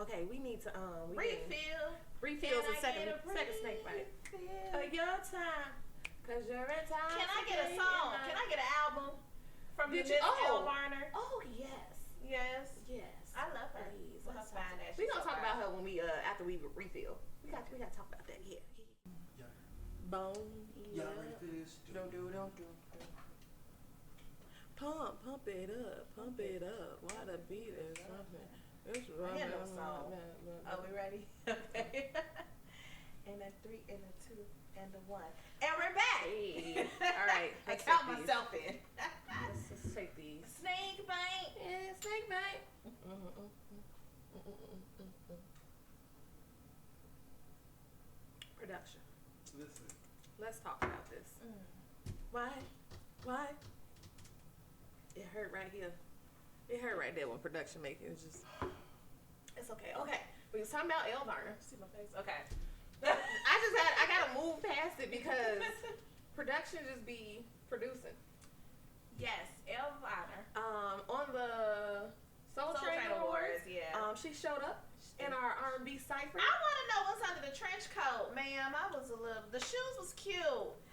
Okay, we need to refills a second snake bite. Your time, cause you're in time. Can I get a song? Can I get an album from Miss Elle Varner? Oh yes. I love her. Please, let's find that. We're gonna talk about her when we after we refill. We got to talk about that. Yeah. Bone. Yeah. Don't. Pump it up. Why the beat is something. It's I hear no song. Are we ready? Okay. And a 3 and a 2 and a 1. And we're back. Hey. All right. I count myself in. Let's just take these. Snake bite. Yeah, snake bite. Production. Listen. Let's talk about this. Why? It hurt right here. It hurt right there when production making. It's okay. Okay. We was talking about Elle Varner. See my face? Okay. I gotta move past it because production just be producing. Yes, Elle Varner. On the Soul Train Awards, yeah. She showed up in our R&B cipher. I want to know what's under the trench coat, ma'am. The shoes was cute.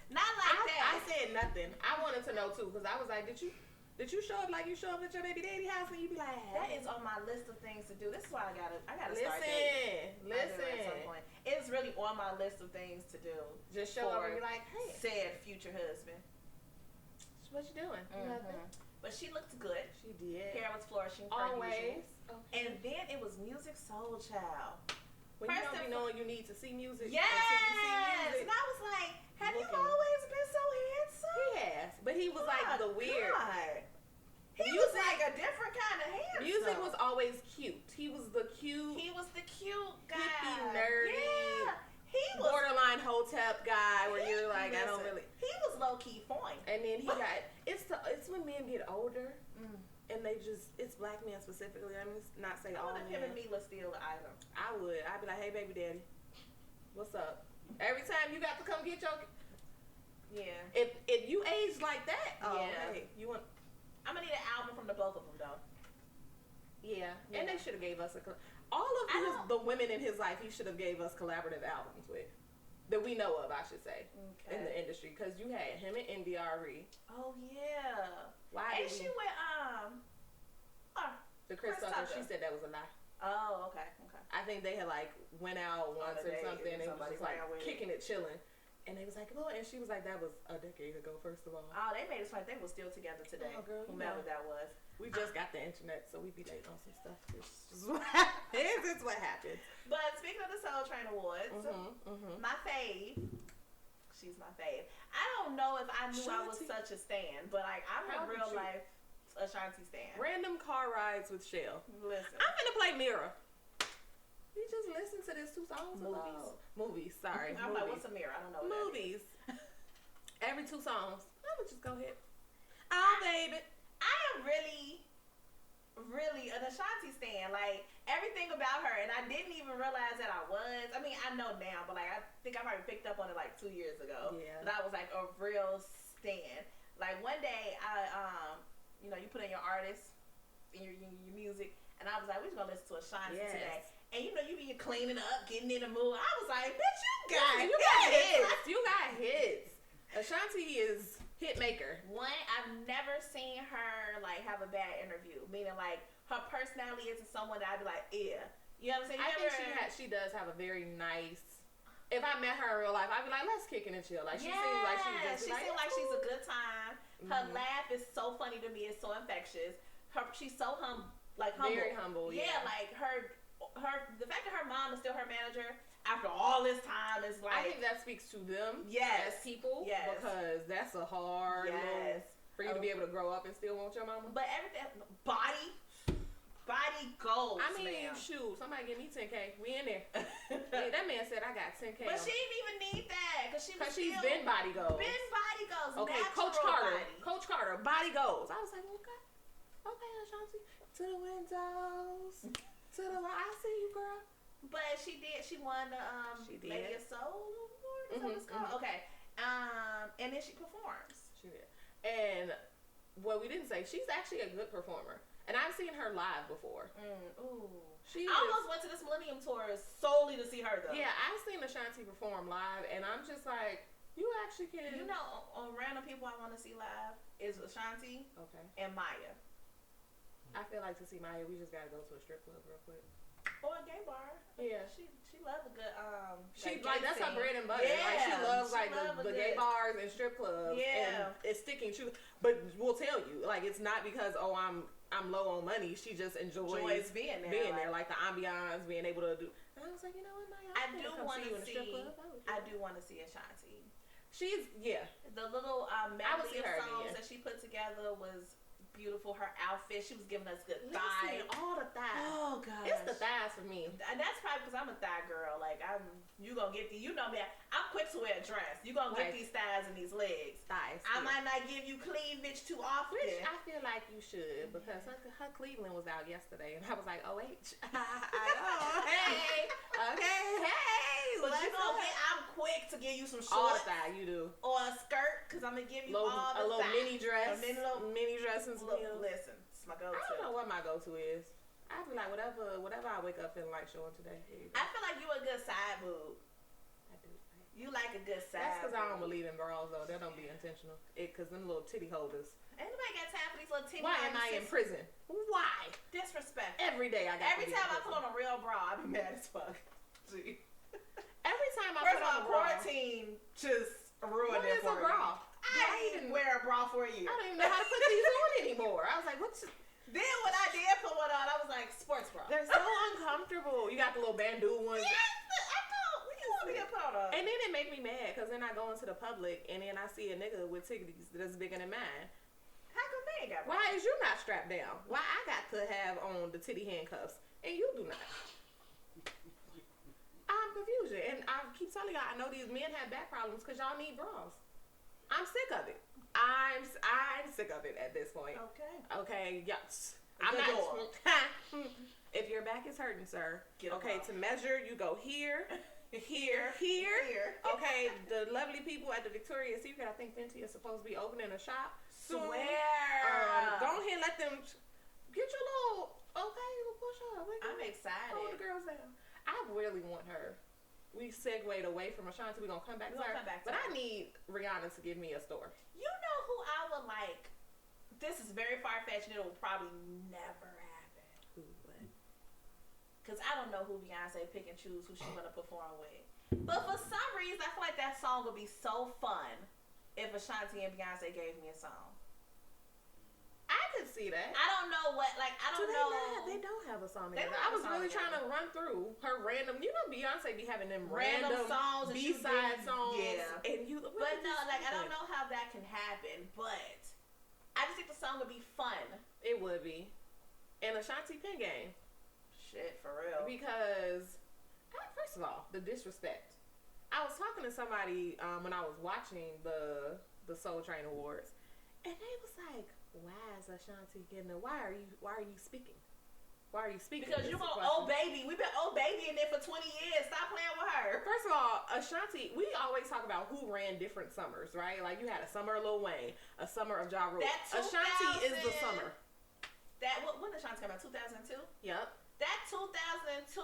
Not like that. I said nothing. I wanted to know too because I was like, did you Did you show up like you show up at your baby daddy house and you be like, that is on my list of things to do. This is why I gotta start dating. Listen. At some point. It's really on my list of things to do. Just show up and be like, hey. Said future husband. What you doing? Nothing. But she looked good. She did. Hair was flourishing. Always. Okay. And then it was Music Soul Child. When you don't be knowing you need to see music. Yes. Until you see music. And I was like, have you always been so handsome? He has. But he was like the weird. God. He was like a different kind of handsome. Music was always cute. He was the cute. He was the cute guy. Hippie, nerdy. Yeah. He was borderline hotep guy where you're like, I don't really. He was low key fine. And then he got. It's when men get older. And they just, it's black men specifically. I'm just not saying all men. I wonder if him and me would steal the item. I would. I'd be like, hey, baby daddy, what's up? Every time you got to come get your. Yeah. If you age like that, hey, you want. I'm gonna need an album from the both of them though. Yeah. And they should have gave us all of the women in his life. He should have gave us collaborative albums with. That we know of, I should say, in the industry, because you had him and NDRE. Oh yeah. Why? And she went the Chris Tucker. She said that was a lie. Oh, okay. I think they had like went out once or something, and was like kicking it, chilling, and they was like, oh, and she was like, that was a decade ago. First of all. Oh, they made it like they were still together today. Oh, girl, whomever that was. We just got the internet, so we be late on some stuff. This is what happens. It's what happens. But speaking of the Soul Train Awards, my fave, she's my fave. I don't know if I knew I was such a stan, but like I'm a real life Ashanti stan. Random car rides with Shell. Listen, I'm gonna play Mirror. We just listened to this 2 songs ago. Movies. Sorry. I'm like, what's a mirror? I don't know. What movies. Every 2 songs. I'm gonna just go ahead. Oh, baby. I am really an Ashanti stan. Like, everything about her, and I didn't even realize that I was. I mean, I know now, but like, I think I probably picked up on it like 2 years ago. Yeah. That I was like a real stan. Like, one day, you put in your artist and your music, and I was like, we're just gonna listen to Ashanti today. And you be cleaning up, getting in the mood. I was like, bitch, you got hits. You got hits. Ashanti is hit maker. One, I've never seen her like have a bad interview. Meaning like her personality isn't someone that I'd be like, yeah. You know what I'm saying? I think she does have a very nice. If I met her in real life, I'd be like, let's kick it and chill. Like she seems like she seems like she's a good time. Her laugh is so funny to me. It's so infectious. She's so humble. Very humble. Yeah, like the fact that her mom is still her manager after all this time is like. I think that speaks to them as people. Yes. Because that's a hard move for you to be able to grow up and still want your mama. But everything, body goals. I mean, shoot, somebody give me 10K. We in there. That man said I got 10K. But she didn't even need that because she's been body goals. Okay, Coach Carter. Body. Coach Carter, body goals. I was like, okay, Ashanti, to the windows. I see you, girl. But she did. She won the Lady of Soul Award. Okay. And then she performs. She did. And what we didn't say, she's actually a good performer. And I've seen her live before. Ooh. I almost went to this Millennium Tour solely to see her though. Yeah, I've seen Ashanti perform live, and I'm just like, you actually can. On random people I want to see live is Ashanti. And Maya. I feel like to see Maya, we just gotta go to a strip club real quick. Or a gay bar. Yeah. She loves a good that's her bread and butter. Yeah. Like she loves the gay bars and strip clubs. Yeah. And it's sticking true. But we'll tell you, like it's not because I'm low on money. She just enjoys being there. Like the ambiance, being able to do. And I was like, you know what, Maya, I do want to see Ashanti. She's the little medley of songs again. that she put together was beautiful. Her outfit, she was giving us good thighs. All the thighs. Oh god, it's the thighs for me. And that's probably because I'm a thigh girl. Like you gonna get you know me. I'm quick to wear a dress. You gonna get these thighs and these legs. Thighs. I might not give you cleavage too often. Which I feel like you should because her Cleveland was out yesterday, and I was like, OH. Hey. But you gonna get? I'm quick to give you some shorts. All the thigh, you do. Or a skirt, because I'm gonna give you a little mini dress. Mini dress and listen, it's my go-to. I don't know what my go-to is. I feel like whatever I wake up feeling like showing today. I feel like you a good side boob. I do. You like a good side. That's because I don't believe in bras though. That don't be intentional. Because them little titty holders. Ain't nobody got time for these little teeny. Why am I in prison? Why? Disrespect. Every day I got. Every time I put on a real bra, I be mad as fuck. Gee. Every time I put on a bra. Quarantine just ruined it for me. What is a bra? I didn't wear a bra for a year. I don't even know how to put these on anymore. I was like, what's... Then when I did put one on, I was like, sports bra. They're so uncomfortable. You got the little bandeau ones. Yes, I don't. What do you want me to put on? And then it make me mad because then I go into the public and then I see a nigga with titties that's bigger than mine. How come they ain't got? Why is you not strapped down? Why I got to have on the titty handcuffs and you do not? I'm confused. And I keep telling y'all, I know these men have back problems because y'all need bras. I'm sick of it. I'm sick of it at this point. Okay. Yes. I'm not. If your back is hurting, sir. To measure, you go here. Okay. The lovely people at the Victoria's Secret, I think Fenty is supposed to be opening a shop soon. Go ahead, let them get your little. Okay, we'll push up. I'm excited. Hold the girls down. I really want her. We segued away from Ashanti. We're going to come back to her. But I need Rihanna to give me a store. You know who I would like? This is very far-fetched and it will probably never happen. Who would? Because I don't know who Beyonce pick and choose who she's going to perform with. But for some reason, I feel like that song would be so fun if Ashanti and Beyonce gave me a song. I could see that. I don't know what, like, I don't know. They don't have a song together. I was really trying to run through her random, you know, Beyonce be having them random songs, B-side songs. Yeah. And you, but no, like, I don't know how that can happen, but I just think the song would be fun. It would be. And Ashanti Pen Game. Shit, for real. Because, first of all, the disrespect. I was talking to somebody when I was watching the Soul Train Awards, and they was like, why is Ashanti getting why are you speaking? Why are you speaking? Because you want old baby. We've been old baby in there for 20 years. Stop playing with her. First of all, Ashanti, we always talk about who ran different summers, right? Like you had a summer of Lil Wayne, a summer of Ja Rule. Ashanti is the summer. When did Ashanti come out? 2002? Yep. That 2002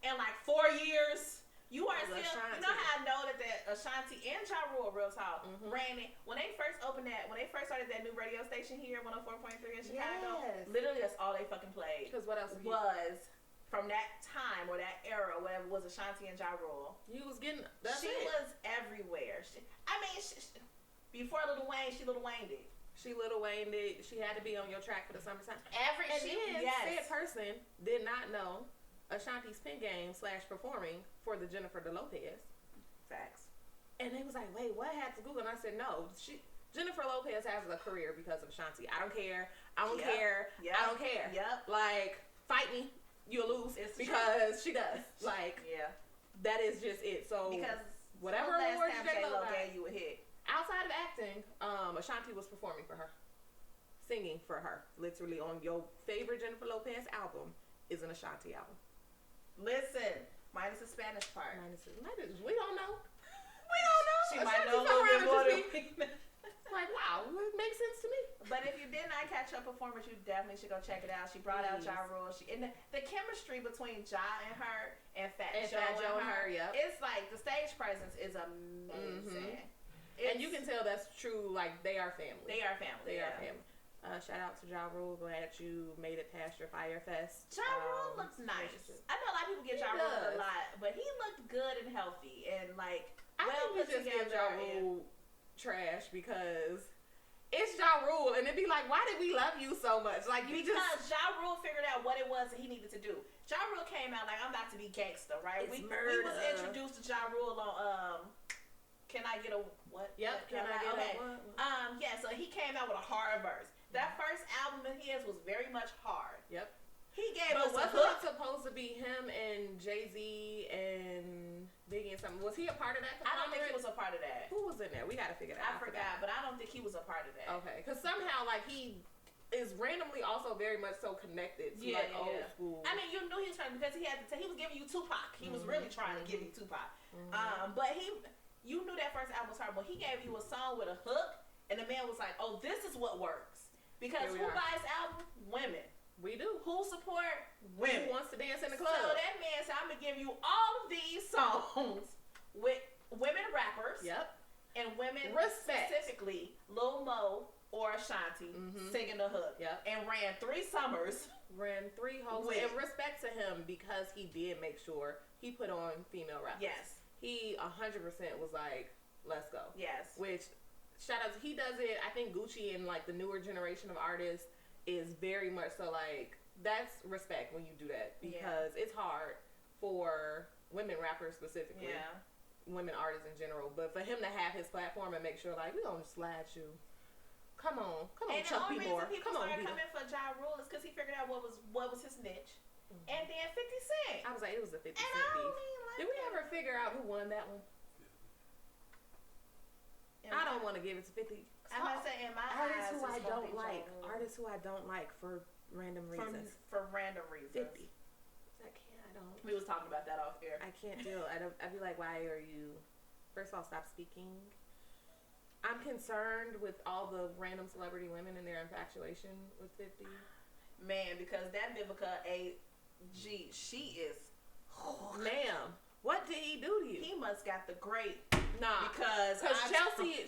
in like 4 years. You are still, Ashanti. You know how I know that Ashanti and Ja Rule, real talk, ran it. When they first started that new radio station here, 104.3 in Chicago, literally that's all they fucking played. Because what else was from that time or that era, whatever, was Ashanti and Ja Rule. You was getting, she was everywhere. Before Lil Wayne, she Lil Wayne'd it. She Lil Wayne'd it. She had to be on your track for the summertime. Said person did not know Ashanti's Pen Game / performing for the Jennifer Lopez. Facts. And they was like, wait, what had to Google? And I said, no, Jennifer Lopez has a career because of Ashanti. I don't care. I don't care. Yep. I don't care. Yep. Like, fight me, you'll lose. It's because she does. Like, yeah. That is just it. So because whatever awards J-Lo gave you a hit. Outside of acting, Ashanti was performing for her. Singing for her. Literally on your favorite Jennifer Lopez album is an Ashanti album. Listen, minus the Spanish part. We don't know. She might know a little bit more than we. Like, wow, it makes sense to me. But if you did not catch her performance, you definitely should go check it out. She brought out Ja Rule. And the chemistry between Ja and her and Fat Joe and her, it's like the stage presence is amazing. And you can tell that's true. Like they are family. They are family. Shout out to Ja Rule. Glad you made it past your Fire Fest. Ja Rule looks nice. I know a lot of people get Ja Rule a lot, but he looked good and healthy and like I think we just give Ja Rule trash because it's Ja Rule, and it'd be like, why did we love you so much? Like because Ja Rule figured out what it was that he needed to do. Ja Rule came out like, I'm about to be gangster, right? We was introduced to Ja Rule on Can I Get a What? Yep. Can I Get a What? Yeah. So he came out with a hard verse. That first album of his was very much hard. Yep. He gave us a hook. Wasn't it supposed to be him and Jay-Z and Biggie and something? Was he a part of that? I don't think he was a part of that. Who was in there? We got to figure that out. I forgot, but I don't think he was a part of that. Okay. Because somehow, like, he is randomly also very much so connected to old school. I mean, you knew he was trying because he was giving you Tupac. He was really trying to give you Tupac. But you knew that first album was hard. But he gave you a song with a hook, and the man was like, "Oh, this is what works." Because who buys album? Women. We do. Who support? Women. Who wants to dance in the club? So that man said, I'm going to give you all of these songs with women rappers. Yep. And women respect. Specifically Lil Mo or Ashanti singing the hook. Yep. And ran 3 summers. Ran 3 whole summers. And respect to him because he did make sure he put on female rappers. Yes. He 100% was like, let's go. Yes. Which, shout out, he does it. I think Gucci and like the newer generation of artists is very much so like, that's respect when you do that. Because it's hard for women rappers specifically. Yeah. Women artists in general. But for him to have his platform and make sure like, we gonna slide you. Come on, and Chuck the only reason people come started coming for Ja Rule is because he figured out what was his niche. And then 50 Cent. I was like, it was a 50 Cent beef. Did we ever figure out who won that one? I don't want to give it to 50. I'm about to say, in my artists eyes, who I don't like. Artists who I don't like for random reasons. For random reasons. 50. I don't. We was talking about that off air. I can't deal. I'd be like, why are you? First of all, stop speaking. I'm concerned with all the random celebrity women and their infatuation with 50. Man, because that Vivica A.G., she is... Ma'am, what did he do to you? He must got the great... Nah. Because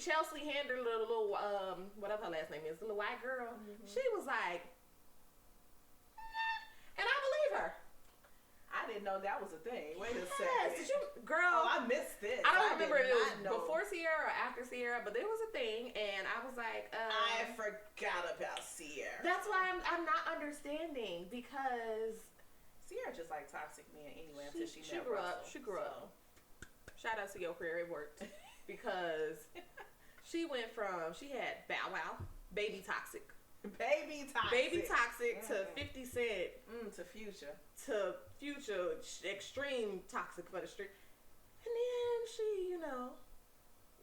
Chelsea handled a little, whatever her last name is, the little white girl. She was like... And I believe her. I didn't know that was a thing. Wait a second. Girl. Oh, I missed this. I don't remember if it was before Sierra or after Sierra, but there was a thing, and I was like, I forgot about Sierra. That's why I'm not understanding, because Sierra just like toxic men anyway until she grew up. She grew up. Shout out to your career, it worked. Because she went from, she had Bow Wow, Baby Toxic. Baby Toxic to 50 Cent. To Future. To Future, extreme toxic for the street. And then she,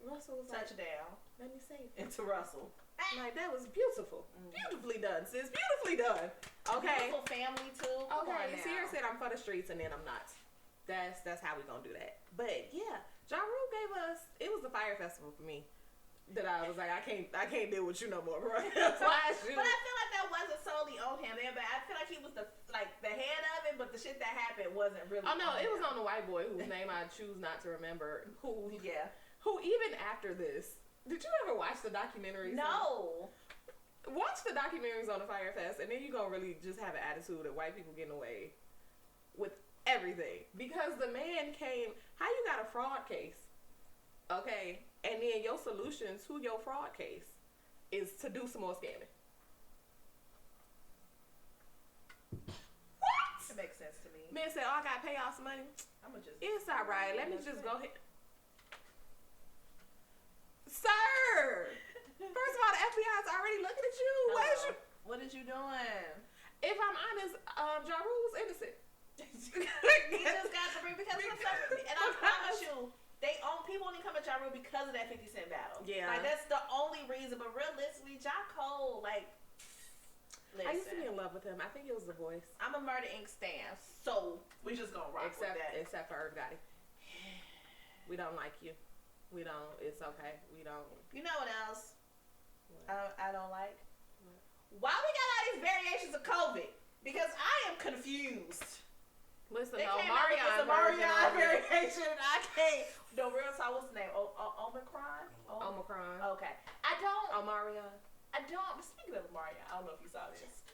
Russell was touchdown. Let me say it. Into Russell. Like, that was beautiful. Beautifully done, sis. Beautifully done. Okay. Beautiful family, too. Okay. Sierra said I'm for the streets, and then I'm not. That's how we gonna do that. But, yeah. Ja Rule gave us, it was the Fire Festival for me. That I was like, I can't deal with you no more, bro. But I feel like that wasn't solely on him. But I feel like he was the head of it, but the shit that happened wasn't really. Oh no, it was on the white boy whose name I choose not to remember. Who even after this? Did you ever watch the documentaries? No. Watch the documentaries on the Fire Fest, and then you gonna really just have an attitude of white people getting away with everything because the man came. How you got a fraud case? Okay. And then your solution to your fraud case is to do some more scamming. What? It makes sense to me. Man said, I gotta pay y'all some money. It's all right. Let me just go ahead. Sir! First of all, the FBI's already looking at you. What is you doing? If I'm honest, Ja Rule was innocent. He just got to bring because of something. And I promise you, people only come at Ja Rule because of that 50 Cent battle. Yeah. Like, that's the only reason. But realistically, Ja Cole, like, listen. I used to be in love with him. I think it was The Voice. I'm a Murder Inc. stan, so we just gonna rock with that. Except for Irv Gotti. We don't like you. We don't. It's okay. We don't. You know what else? What? I don't like? What? Why we got all these variations of COVID? Because I am confused. Listen, Mariah variation. I can't. The real talk, what's the name? Omicron? Omicron. Okay. I don't. Mariah. I don't. Speaking of Mariah, I don't know if you saw this.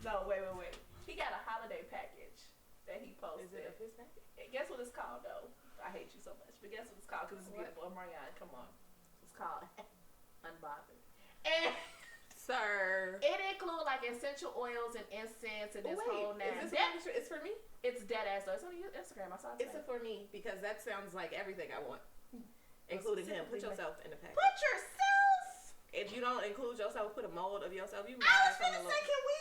No, wait. He got a holiday package that he posted. Is it a his package? Guess what it's called, though? I hate you so much. But guess what it's called? Because it's beautiful. Mariah, come on. It's called Unbothered. And... Sir. It includes like essential oils and incense and this whole name. It's for me? It's dead ass though. It's on your Instagram. I saw it. It's for me because that sounds like everything I want. Including him. Put yourself in the package. Put yourself! If you don't include yourself, put a mold of yourself. I was gonna say, can we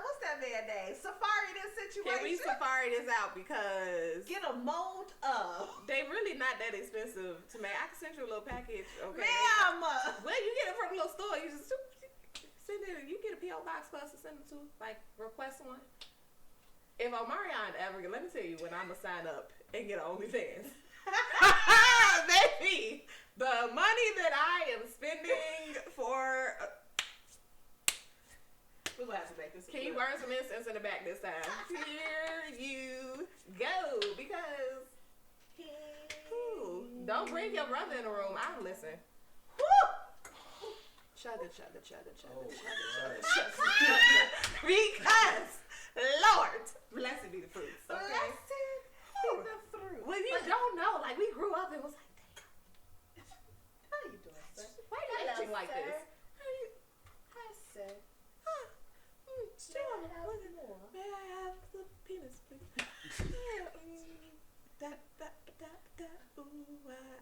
what's that man name? Safari this situation. Can we Safari this out because get a mold of. They really not that expensive to make. I can send you a little package. Okay. Ma'am. Well, you get it from a little store. You just send it. You get a PO box for us to send it to. Like request one. If Omarion ever, let me tell you when I'ma sign up and get OnlyFans. Baby, the money that I am spending for. We're gonna have to make this. Can you burn some incense in the back this time? Here you go, because don't bring your brother in the room. I listen. Chugga, chugga, chugga, chugga, Oh, chugga, chugga, chugga. Because, Lord, blessed be the fruits. Okay? Blessed be the fruit. Well, you don't know. Like, we grew up and was like, damn. How you doing, sir? Why are you acting like sir. this? Hi, sir. May I have the penis, please?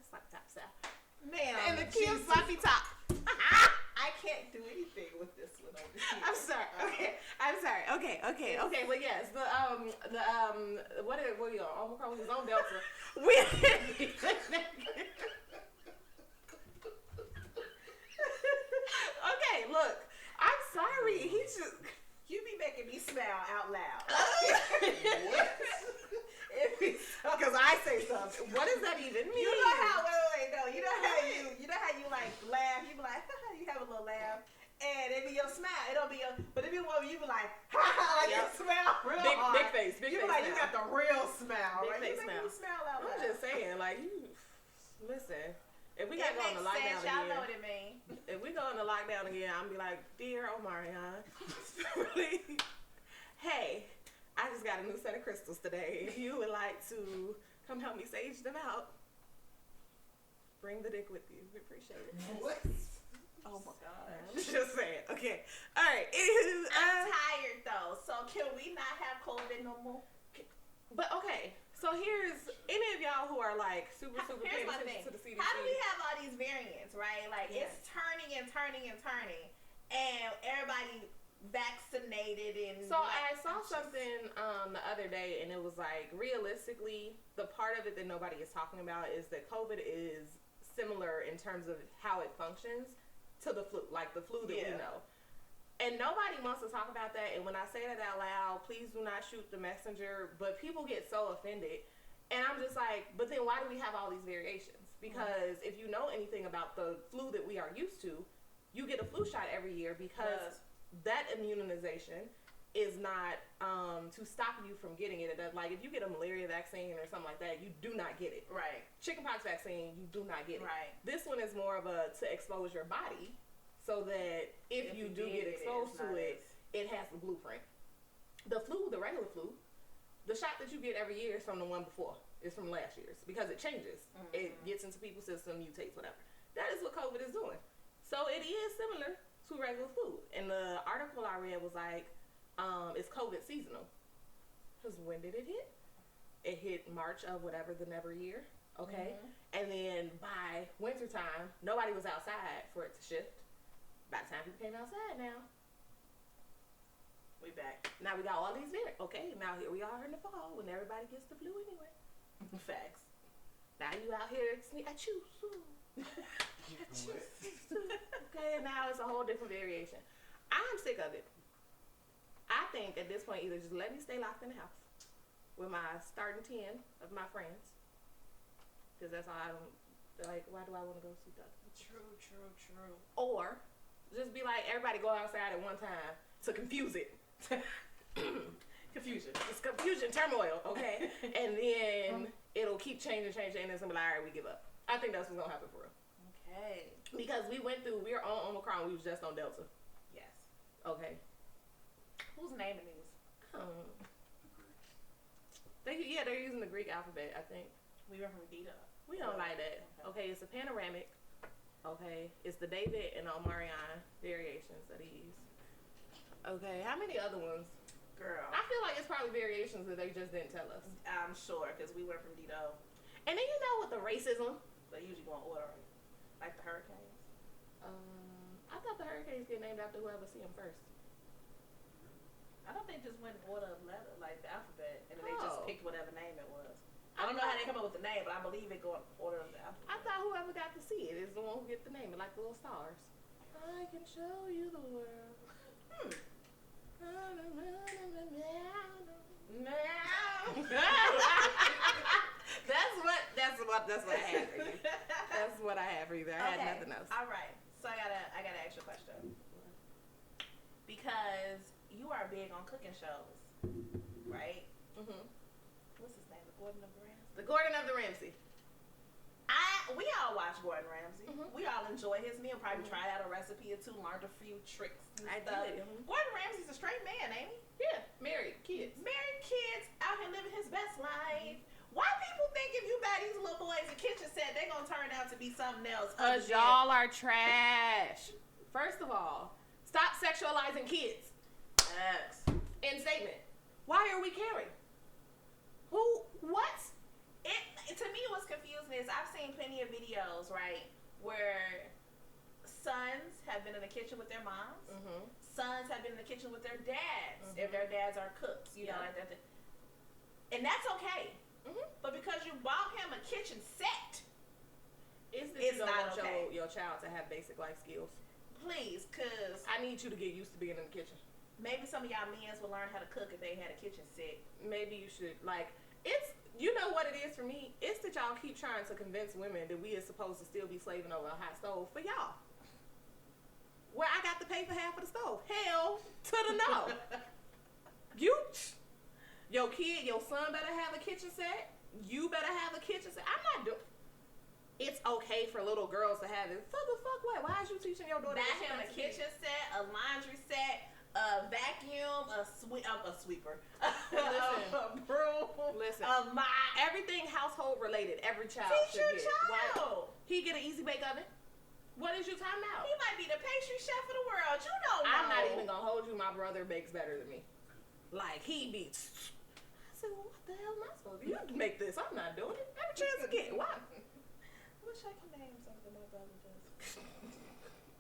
Slap top sound. Ma'am. And the cute sloppy top. I can't do anything with this one over here. I'm sorry. Okay. I'm sorry. Okay. Well, yes. What are you on? Omicron was on Delta. Okay, look. I'm sorry. He just. You be making me smile out loud. What? Because I say something. What does that even mean? You know how? Wait. No. You know how you like laugh. You be like, you have a little laugh, and it be your smile. It don't be your. But if you want, you be like, like you smile real hard. Big face. You be like, you got the real smile. Big Right? face You make me smile out loud. I'm just saying, like, you. Listen. If we got to go on the lockdown Y'all again, know what it means. if we go on the lockdown again, I'm gonna be like, dear Mariah, hey, I just got a new set of crystals today. If you would like to come help me sage them out, bring the dick with you. We appreciate it. What? Oh my God. I'm just saying. Okay. All right. I'm tired though, so can we not have COVID no more? But okay. So here's any of y'all who are like super paying Here's my attention thing. to the CDC. How do we have all these variants, right? Like it's turning, and everybody vaccinated and. So I saw something the other day, and it was like, realistically, the part of it that nobody is talking about is that COVID is similar in terms of how it functions to the flu, like the flu that we know. And nobody wants to talk about that. And when I say that out loud, please do not shoot the messenger. But people get so offended. And I'm just like, but then why do we have all these variations? Because if you know anything about the flu that we are used to, you get a flu shot every year because that immunization is not to stop you from getting it. Like if you get a malaria vaccine or something like that, you do not get it. Right. Chickenpox vaccine, you do not get it. Right. This one is more of a to expose your body so that if you do get exposed to it, it has the blueprint. The flu, the regular flu, the shot that you get every year is from the one before. It's from last year's because it changes. Mm-hmm. It gets into people's system, mutates, whatever. That is what COVID is doing. So it is similar to regular flu. And the article I read was like, it's COVID seasonal. Because when did it hit? It hit March of whatever the never year. Okay. Mm-hmm. And then by wintertime, nobody was outside for it to shift. By the time people came outside now, we back. Now we got all these variants. Okay, now here we are in the fall when everybody gets the flu anyway. Facts. Now you out here achoo. Okay, and now it's a whole different variation. I'm sick of it. I think at this point either just let me stay locked in the house with my starting 10 of my friends. Because that's all I don't, like, why do I want to go see that? True. Or just be like, everybody go outside at one time to confuse it. Confusion. It's confusion, turmoil, okay? And then it'll keep changing, and it's gonna be like, all right, we give up. I think that's what's gonna happen for real. Okay. Because we were on Omicron, we was just on Delta. Yes. Okay. Who's naming these? They're using the Greek alphabet, I think. We were from Dita. We don't like that. Okay, it's a panoramic. Okay, it's the David and Omarion variations that he used. Okay, how many other ones? Girl. I feel like it's probably variations that they just didn't tell us. I'm sure, because we went from Dito. And then you know what the racism? They usually go in order. Like the hurricanes. I thought the hurricanes get named after whoever see them first. I thought they just went in order of letter, like the alphabet, and then they just picked whatever name it was. I don't know how they come up with the name, but I believe it go in order of the alphabet. I thought whoever got to see it is the one who gets the name, like the little stars. I can show you the world. That's what I have for you. That's what I have for you there. I had nothing else. All right. So I gotta ask you a question. Because you are big on cooking shows, right? What's his name? The Gordon of the Ramsay. The Gordon of the Ramsay. We all watch watch Gordon Ramsay. We all enjoy his meal. Probably tried out a recipe or two, learned a few tricks and stuff. Gordon Ramsay's a straight man, ain't he? Yeah, married, kids. Married, kids, out here living his best life. Why people think if you buy these little boys a kitchen set, they gonna turn out to be something else? Because y'all are trash. First of all, stop sexualizing kids. X. In statement. Why are we caring? Who? What? To me, what's confusing is I've seen plenty of videos, right, where sons have been in the kitchen with their moms. Sons have been in the kitchen with their dads, if their dads are cooks, you know, like that. And that's okay. But because you bought him a kitchen set, it's not okay. Your child to have basic life skills. Please, because I need you to get used to being in the kitchen. Maybe some of y'all men's will learn how to cook if they had a kitchen set. Maybe you should, like, it's, you know what it is for me? It's that y'all keep trying to convince women that we are supposed to still be slaving over a hot stove for y'all. Where I got to pay for half of the stove. Hell to the no. Your kid, your son better have a kitchen set. You better have a kitchen set. I'm not doing. It's okay for little girls to have it. For the fuck what? Why is you teaching your daughter? Buy him a kitchen set, a laundry set, a vacuum, a sweeper, a broom, a mop. Everything household related. Every child should get. Child. He get an easy bake oven. What is you talking about? He might be the pastry chef of the world. You don't know. I'm not even gonna hold you. My brother bakes better than me. Like he beats. I said, well, what the hell am I supposed to do? You make this. I'm not doing it. Every chance I get. Why? I wish I could name something my brother does.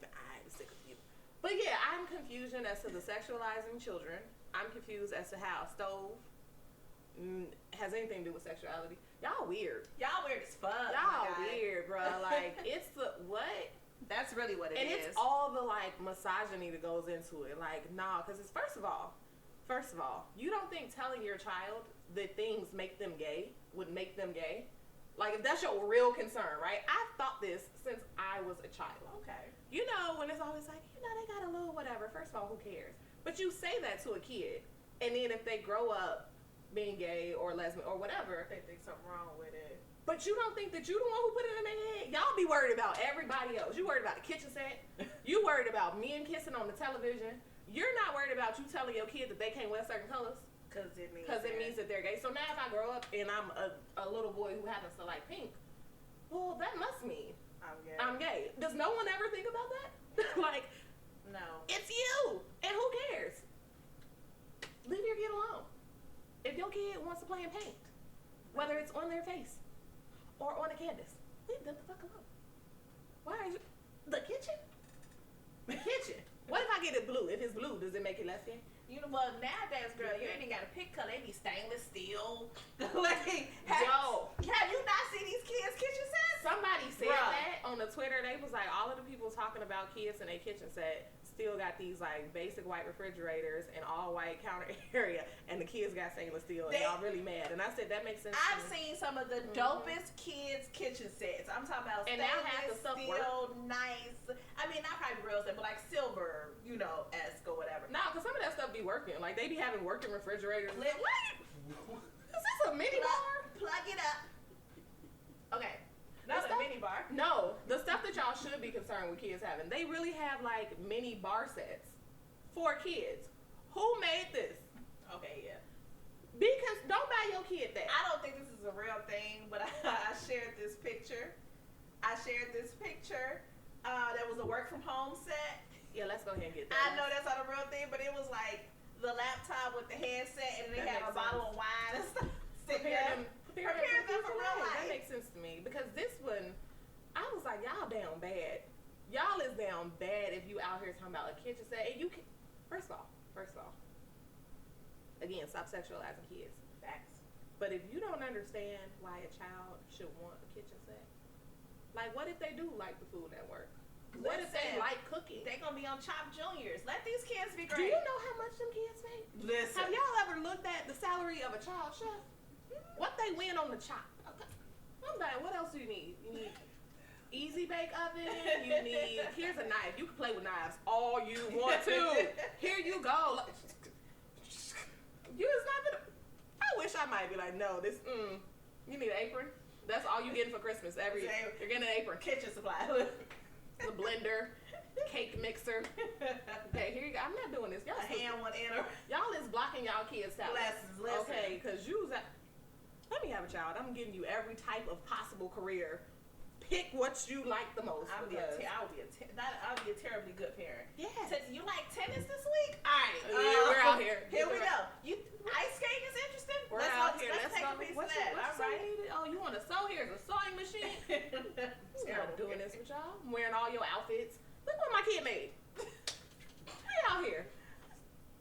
I'm sick of you. But yeah, I'm confusion as to the sexualizing children. I'm confused as to how stove has anything to do with sexuality. Y'all weird. Y'all weird as fuck. Y'all weird, bro. Like, it's the, what? That's really what it is. And it's all the, like, misogyny that goes into it. Like, nah, because it's, first of all, you don't think telling your child that things make them gay would make them gay? Like, if that's your real concern, right? I've thought this since I was a child. Okay. You know, when it's always like, you know, they got a little whatever. First of all, who cares? But you say that to a kid, and then if they grow up being gay or lesbian or whatever, they think something wrong with it. But you don't think that you the one who put it in their head? Y'all be worried about everybody else. You worried about the kitchen set. You worried about men kissing on the television. You're not worried about you telling your kid that they can't wear certain colors. Because it means that they're gay. So now if I grow up and I'm a little boy who happens to like pink, well, that must mean I'm gay. Does no one ever think about that? Like, no. It's you. And who cares? Leave your kid alone. If your kid wants to play in paint, whether it's on their face or on a canvas, leave them the fuck alone. Why are you... The kitchen? The kitchen. What if I get it blue? If it's blue, does it make it less gay? You know, well, nowadays, girl, you ain't even got to pick color. They be stainless steel. Like, have you not seen these kids' kitchen sets? Somebody said that on the Twitter. They was like, all of the people talking about kids in a kitchen set still got these, like, basic white refrigerators and all white counter area, and the kids got stainless steel, and y'all really mad. And I said, that makes sense. I've seen some of the dopest kids' kitchen sets. I'm talking about stainless steel, nice. I mean, not probably real stuff, but like silver, you know, esque or whatever. No, because some of that stuff be working. Like, they be having working refrigerators. What? Is this a mini bar? Plug it up. Okay. Not a mini bar. No, the stuff that y'all should be concerned with kids having. They really have like mini bar sets for kids. Who made this? Okay, yeah. Because don't buy your kid that. I don't think this is a real thing, but I shared this picture. There was a work from home set. Yeah, let's go ahead and get that. I know that's not a real thing, but it was like the laptop with the headset, and they have a bottle of wine and stuff. Prepare them for real life. That makes sense to me, because this one, I was like, y'all down bad. Y'all is down bad if you out here talking about a kitchen set. And you can, first of all, again, stop sexualizing kids. Facts. But if you don't understand why a child should want a kitchen set, like, what if they do like the Food Network? What if they like cooking? They're going to be on Chop Juniors. Let these kids be Do great. you know how much them kids make? Listen. Have y'all ever looked at the salary of a child chef? What they win on the Chop? I'm bad. What else do you need? You need easy bake oven. You need, here's a knife. You can play with knives all you want to. Here you go. You is not gonna, I wish I might be like, no, this, you need an apron? That's all you getting for Christmas. You're getting an apron. Kitchen supply. The blender, cake mixer. Okay, here you go. I'm not doing this. Y'all y'all is blocking y'all kids' talent. Okay, because let me have a child. I'm giving you every type of possible career. Pick what you like the most. I'll be a terribly good parent. Yeah. You like tennis this week? All right. We're out here. Here we go. Ice skating is interesting. We're out here. Let's take go. a piece of that. All right. Oh, you want to sew? Here's a sewing machine. I'm doing this with y'all. I'm wearing all your outfits. Look what my kid made. We out here.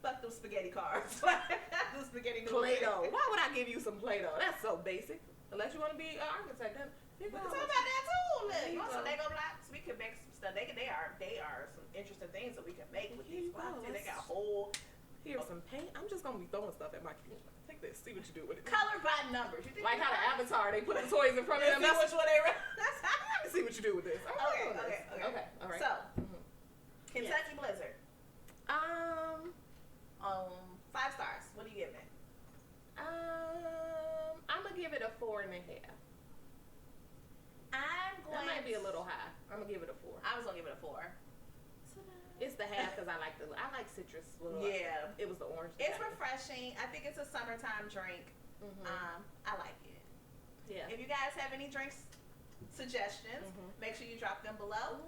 Fuck them spaghetti cards. The spaghetti Play-Doh. Why would I give you some Play-Doh? That's so basic. Unless you want to be an architect. We can talk about that too. Look, you want some Lego blocks? We can make some stuff. They are some interesting things that we can make with these blocks. They got whole. Here's some paint. I'm just gonna be throwing stuff at my kid. Take this. See what you do with it. Color by numbers. You think like how the Avatar, they put the toys in front of them. That's which one they. See what you do with this. Okay. All right. So, Kentucky Blizzard. 5 stars. What are you giving it? I'm gonna give it a 4.5. That might be a little high. I'm gonna give it a 4. I was gonna give it a 4. It's the half because I like citrus. Yeah, it was the orange. It's refreshing. I think it's a summertime drink. I like it. Yeah. If you guys have any drinks suggestions, make sure you drop them below,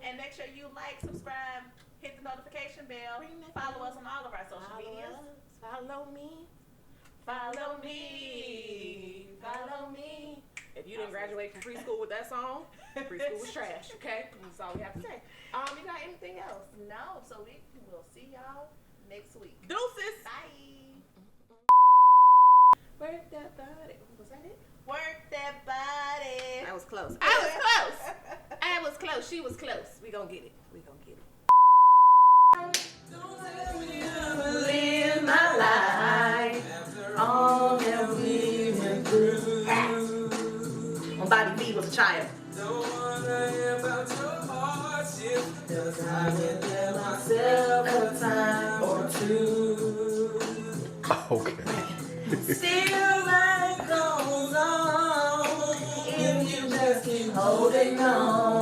and make sure you like, subscribe, hit the notification bell, follow us on all of our social medias. Follow me. Follow me. Follow me. If you didn't graduate from preschool with that song, preschool was trash, okay? That's all we have to say. You got anything else? No, so we will see y'all next week. Deuces! Bye! Work that body. Was that it? Work that body. I was close. I was close. She was close. We gonna get it. Live my life. All that we went through. When Bobby B was a child. Don't worry about your hardship, 'cause I can give myself a time or two. Okay. Still life goes on if you just keep holding on.